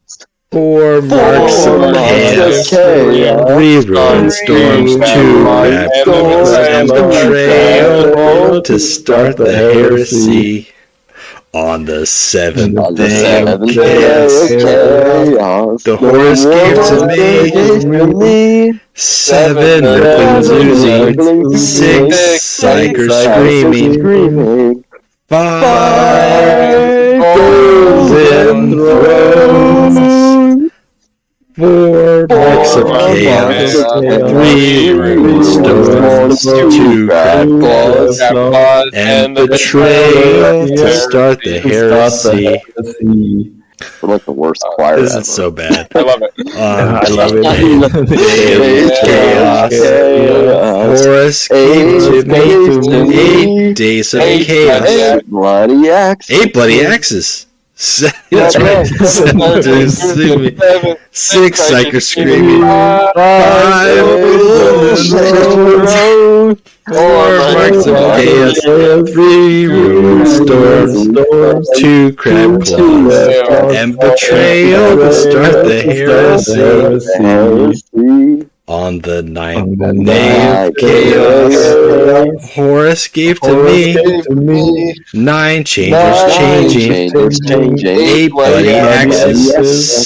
4 marks of chaos, 3 ruined storms, 2 crab claws, and betrayal to start the heresy. On the 7th day of chaos, the Horus gave to me 7 ripplings oozing, 6 psychers screaming, 5 golden thrones, 4 marks of chaos, 3 ruined storms, 2 crab claws, and betrayal to start the heresy. We're like the worst choir This ever. is so bad. I love it. I love it. Day of chaos, Horus gave to me 8 days of chaos, Bloody axe. 8 bloody axes. That's right. 7 days, 6 psychers screaming, 5 golden thrones, 4 marks of chaos, 3 ruined storms, 2 crab claws, and betrayal to start the heresy. On the 9th day of chaos, Horus gave to me 9 changers changing, 8 bloody axes,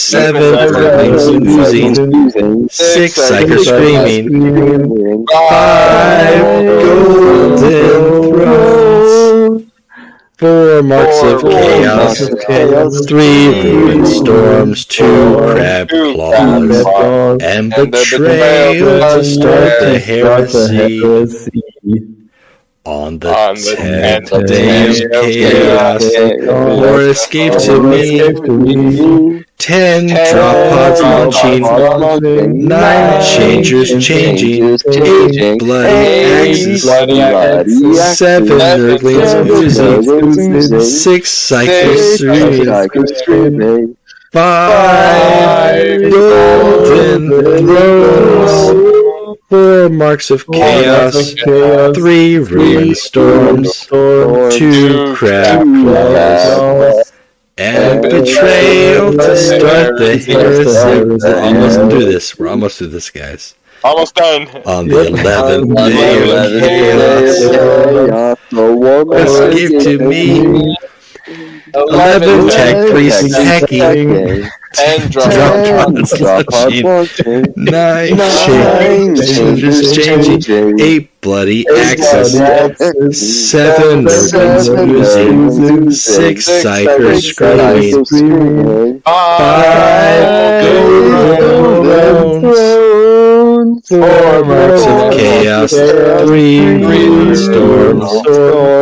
7 ripplings oozing, 6 psychers screaming, 5 golden thrones, 4 marks of chaos, 3 ruined storms, 2 crab claws, and betrayal to start the heresy. On the 10th day of chaos, Horus gave to me 10 drop pods launching, 9 changers changing, 8 bloody axes, 7 nerdlings oozing, 6 psychers screaming, 5 golden thrones, 4 marks of chaos, 3 ruined storms, 2 crab claws, and betrayal to start the heresy. We're almost through this, guys. Almost done. On the 11th day of chaos, Horus gave to me 11 tech priests hacking, 10 drop pods launching, 9 changers changing, 8 bloody axes, 7 nerdlings oozing, 6 psychers screaming, 5 golden thrones, 4 marks of chaos, 3 ruined storms,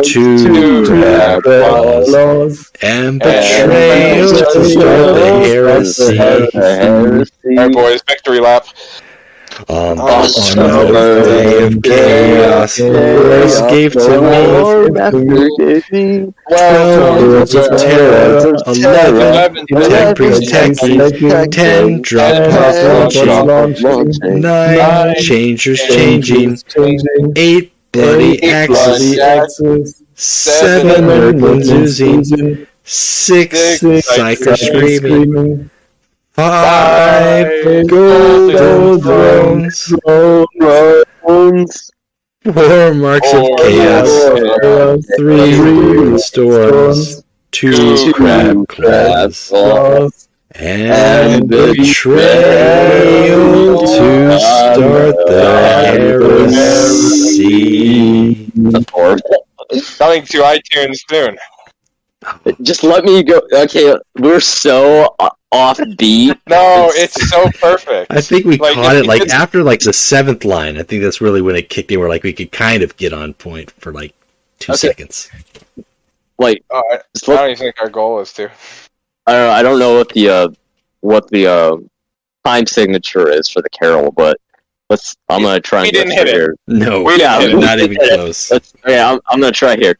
2 crab claws, and betrayal to start the heresy. Alright, boys, victory lap. On the 12th day of chaos, Horus gave to me 12 words of terror, 11 tech priests hacking, 10 drop pods launching, 9 changers changing, 8 bloody axes, axes, 7 Nurglings oozing, 6 Psychers screaming, 5 golden thrones, 4 marks of chaos, 3 ruin storms, 2 crab claws, and betrayal to start the heresy. Coming to iTunes soon. Just let me go. Okay, we're so offbeat. No, it's so perfect. I think we Like, caught if it like it's- after like the 7th line. I think that's really when it kicked in. Where like we could kind of get on point for like 2 seconds. Like, Oh, I just don't let, even think our goal is to. I don't know what the time signature is for the carol, but I'm gonna try We and go didn't hit through it. here. No, We didn't hit it. not even close. I'm gonna try here.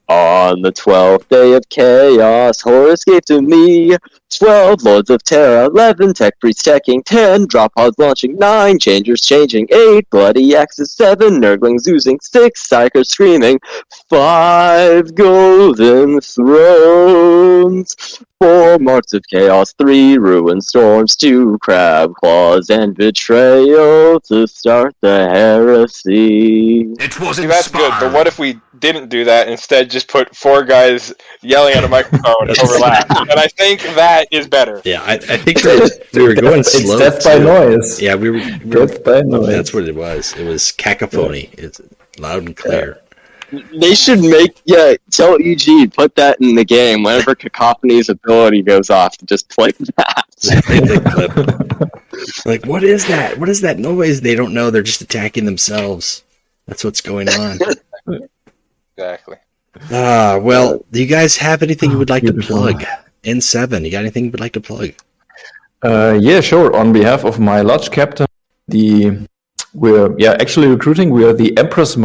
On the 12th day of chaos, horrors gave to me 12 lords of terror, 11 tech priests teching, 10 drop pods launching, 9 changers changing, 8 bloody axes, 7 nurglings oozing, 6 psychers screaming, 5 golden thrones, 4 marks of chaos, 3 ruin storms, 2 crab claws, and betrayal to start the heresy. It was See, that's good, but what if we didn't do that, instead just put 4 guys yelling at a microphone overlap? And I think that is better. Yeah, I think we were going It's slow. death by too. noise. Yeah, we were. Death by noise. That's what it was. It was cacophony. It's loud and clear. They should tell EG, put that in the game. Whenever Cacophony's ability goes off, just play that. The clip. Like, what is that? What is that noise? They don't know. They're just attacking themselves. That's what's going on. Exactly. Well, do you guys have anything you would like to Beautiful. plug? N7, you got anything you would like to plug? Yeah, sure. On behalf of my lodge captain, we're actually recruiting. We are the Empress.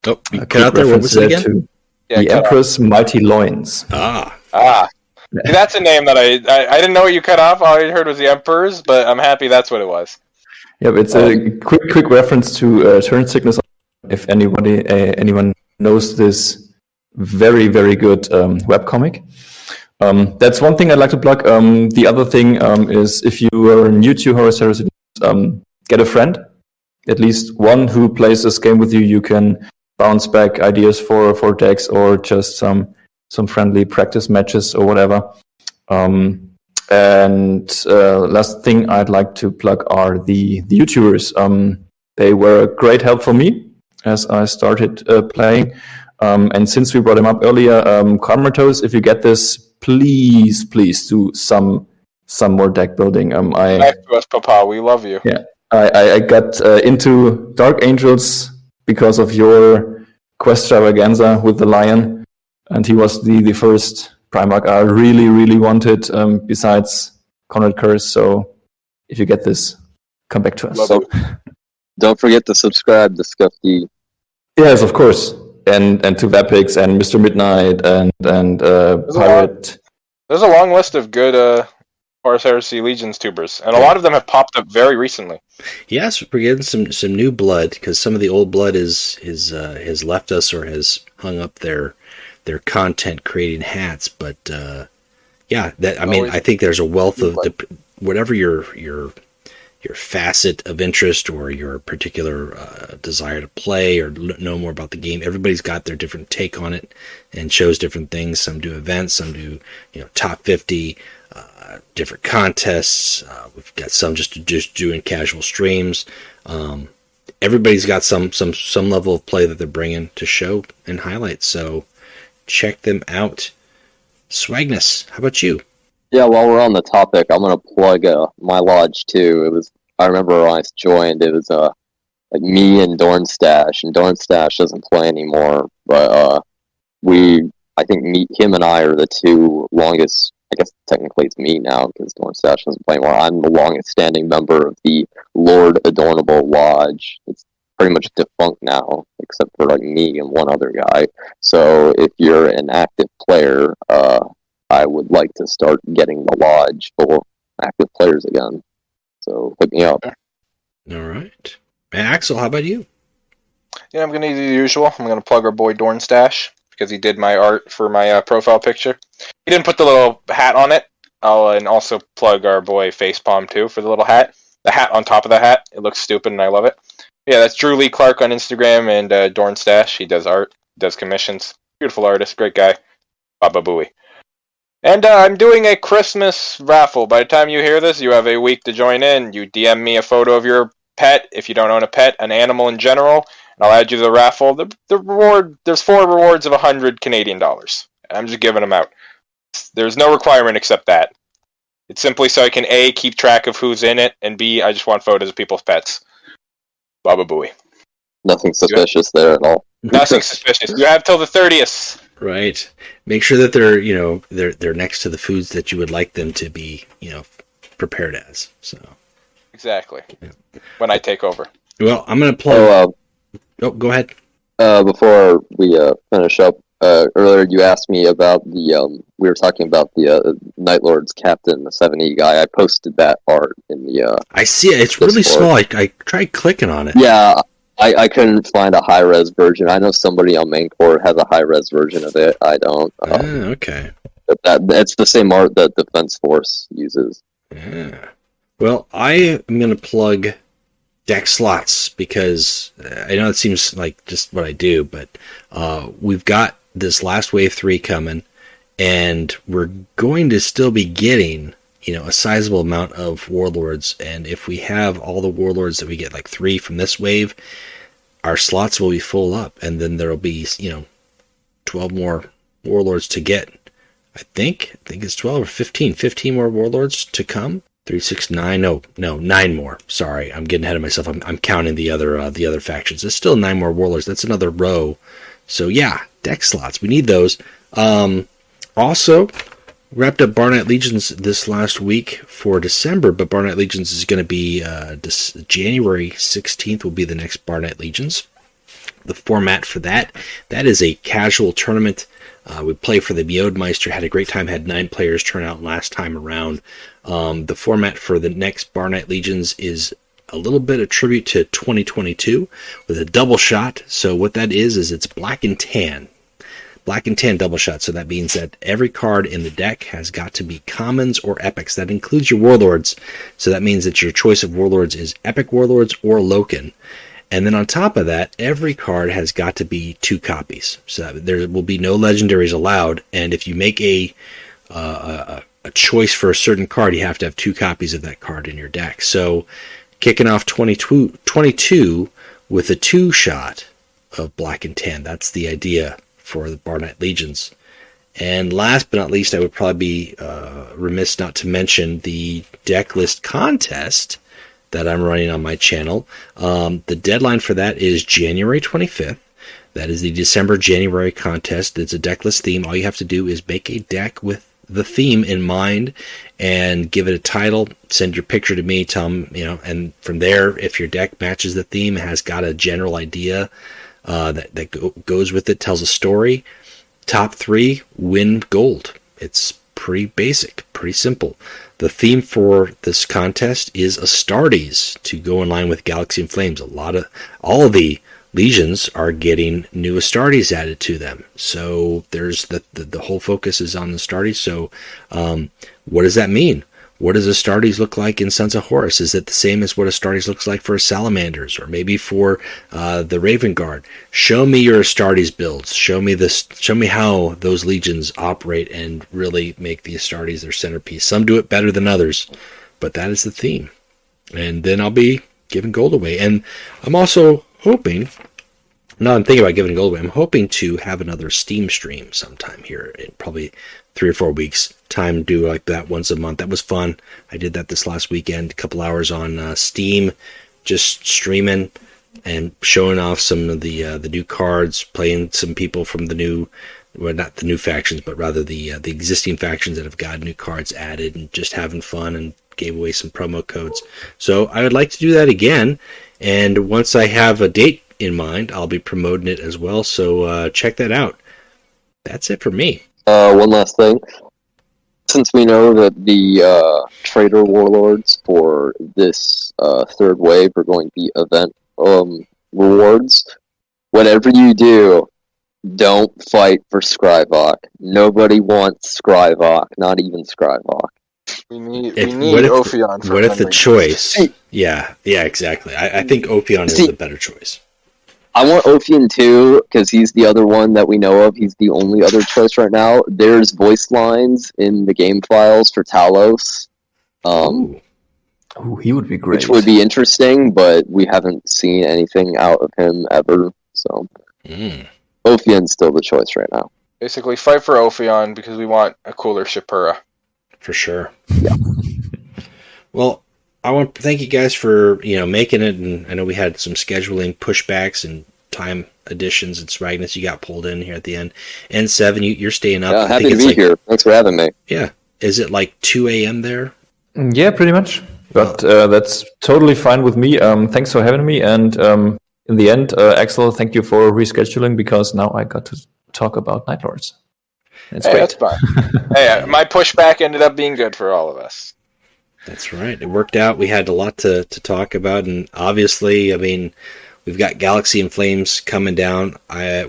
Oh, you cut out there. What was it again? Yeah, The cut off. Empress Mighty Loins. See, that's a name that I didn't know what you cut off. All I heard was the Emperors, but I'm happy that's what it was. Yeah, it's a quick reference to Turn Sickness. If anyone knows this very, very good webcomic. That's one thing I'd like to plug. The other thing is if you are new to Horus Heresy, get a friend, at least one who plays this game with you. You can bounce back ideas for decks or just some friendly practice matches or whatever. And last thing I'd like to plug are the YouTubers. They were a great help for me as I started playing. And since we brought him up earlier, Carmatos, if you get this, please do some more deck building. Back to us, Papa. We love you. Yeah, I got into Dark Angels because of your quest extravaganza with the lion, and he was the first Primarch I really wanted, besides Conrad Curse. So if you get this, come back to us. Love it. Don't forget to subscribe to Scuffy. Yes, of course. And to Vapix and Mr. Midnight and Pirate. There's a long list of good Horus Heresy Legions tubers, and a lot of them have popped up very recently. Yes, we're getting some new blood because some of the old blood has left us or has hung up their content creating hats. But I think there's a wealth of whatever your facet of interest or your particular desire to play or know more about the game. Everybody's got their different take on it and shows different things. Some do events, some do top 50, different contests. We've got some just doing casual streams. Everybody's got some level of play that they're bringing to show and highlight. So check them out. Swagnus, how about you? Yeah, while we're on the topic, I'm gonna plug my lodge too. I remember when I joined, it was like me and Dornstash, and Dornstash doesn't play anymore. But I think him and I are the two longest. I guess technically it's me now because Dornstash doesn't play anymore. I'm the longest standing member of the Lord Adornable Lodge. It's pretty much defunct now, except for like me and one other guy. So if you're an active player, I would like to start getting the lodge full of active players again. So hit me up. All right. Axel, how about you? Yeah, I'm gonna do the usual. I'm gonna plug our boy Dornstash because he did my art for my profile picture. He didn't put the little hat on it. And also plug our boy Facepalm too for the little hat. The hat on top of the hat. It looks stupid and I love it. Yeah, that's Drew Lee Clark on Instagram and Dornstash. He does art, does commissions. Beautiful artist, great guy. Baba Booey. And I'm doing a Christmas raffle. By the time you hear this, you have a week to join in. You DM me a photo of your pet, if you don't own a pet, an animal in general, and I'll add you to the raffle. The reward, there's 4 rewards of 100 Canadian dollars. I'm just giving them out. There's no requirement except that. It's simply so I can A, keep track of who's in it, and B, I just want photos of people's pets. Baba Booey. Nothing suspicious there at all. Nothing suspicious. You have till the 30th. Right. Make sure that they're next to the foods that you would like them to be, prepared as. So. Exactly. Yeah. When I take over. Well, I'm going to plug... go ahead. Before we finish up, earlier you asked me about the... we were talking about the Night Lord's Captain, the 7E guy. I posted that art in the... I see it. It's Discord. Really small. I tried clicking on it. Yeah, I couldn't find a high-res version. I know somebody on main court has a high-res version of it. I don't. Okay. It's the same art that Defense Force uses. Yeah. Well, I am going to plug deck slots because I know it seems like just what I do, but we've got this last wave 3 coming, and we're going to still be getting a sizable amount of warlords, and if we have all the warlords that we get, like 3 from this wave, our slots will be full up, and then there'll be 12 more warlords to get. I think it's 12 or 15 more warlords to come. 3, 6, 9. No, 9 more. Sorry, I'm getting ahead of myself. I'm counting the other factions. There's still 9 more warlords. That's another row. So yeah, deck slots. We need those. Also, wrapped up Barnite Legions this last week for December, but Barnite Legions is going to be January 16th will be the next Barnite Legions. The format for that is a casual tournament. We play for the Miodmeister, had a great time, had 9 players turn out last time around. The format for the next Barnite Legions is a little bit of tribute to 2022 with a double shot. So what that is it's black and tan. Black and tan double shot, so that means that every card in the deck has got to be commons or epics. That includes your warlords, so that means that your choice of warlords is epic warlords or Loken. And then on top of that, every card has got to be 2 copies, so that there will be no legendaries allowed. And if you make a choice for a certain card, you have to have 2 copies of that card in your deck. So kicking off 22 with a 2 shot of black and tan, that's the idea for the Barnite Legions. And last but not least, I would probably be remiss not to mention the Decklist Contest that I'm running on my channel. The deadline for that is January 25th. That is the December-January contest. It's a decklist theme. All you have to do is make a deck with the theme in mind and give it a title, send your picture to me, tell them, and from there, if your deck matches the theme, has got a general idea that goes with it, tells a story, top 3 win gold. It's pretty basic, pretty simple. The theme for this contest is Astartes to go in line with Galaxy and Flames. All of the legions are getting new Astartes added to them. So there's the whole focus is on Astartes. So what does that mean? What does Astartes look like in Sons of Horus? Is it the same as what Astartes looks like for Salamanders, or maybe for the Raven Guard? Show me your Astartes builds. Show me how those legions operate and really make the Astartes their centerpiece. Some do it better than others, but that is the theme. And then I'll be giving gold away. And I'm also hoping, now I'm thinking about giving gold away, I'm hoping to have another Steam stream sometime here in probably 3 or 4 weeks. Time to do like that once a month. That was fun. I did that this last weekend, a couple hours on Steam, just streaming and showing off some of the new cards, playing some people from the new, well, not the new factions, but rather the existing factions that have got new cards added, and just having fun, and gave away some promo codes. So I would like to do that again, and once I have a date in mind, I'll be promoting it as well. So check that out. That's it for me. One last thing. Since we know that the Trader Warlords for this 3rd wave are going to be event rewards, whatever you do, don't fight for Scrivok. Nobody wants Scrivok, not even Scrivok. We need what if, Ophion. For what if the memory. choice? Yeah, exactly. I think Ophion is the better choice. I want Ophion too, because he's the other one that we know of. He's the only other choice right now. There's voice lines in the game files for Talos. He would be great. Which would be interesting, but we haven't seen anything out of him ever. So, Ophion's still the choice right now. Basically, fight for Ophion because we want a cooler Shapura. For sure. Yeah. Well, I want to thank you guys for making it, and I know we had some scheduling pushbacks and time additions and Swagnus. You got pulled in here at the end, and Seven, you're staying up. Yeah, happy to be here. Thanks for having me. Yeah, is it like 2 a.m. there? Yeah, pretty much. But that's totally fine with me. Thanks for having me, and in the end, Axel, thank you for rescheduling because now I got to talk about Night Lords. It's great. That's fine. Hey, my pushback ended up being good for all of us. That's right. It worked out. We had a lot to talk about, and obviously, I mean, we've got Galaxy in Flames coming down. I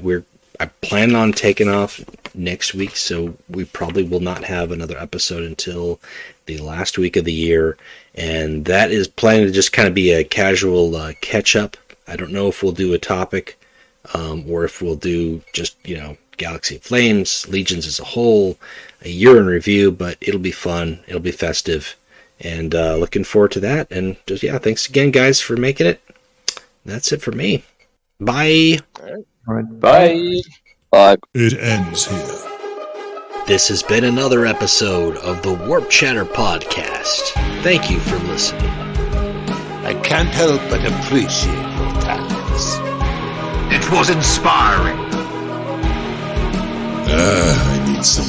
plan on taking off next week, so we probably will not have another episode until the last week of the year, and that is planning to just kind of be a casual catch-up. I don't know if we'll do a topic, or if we'll do just, Galaxy in Flames, Legions as a whole, a year in review, but it'll be fun. It'll be festive. And looking forward to that. And just, thanks again, guys, for making it. That's it for me. Bye. All right. Bye. Bye. It ends here. This has been another episode of the Warp Chatter Podcast. Thank you for listening. I can't help but appreciate your talents. It was inspiring. I need some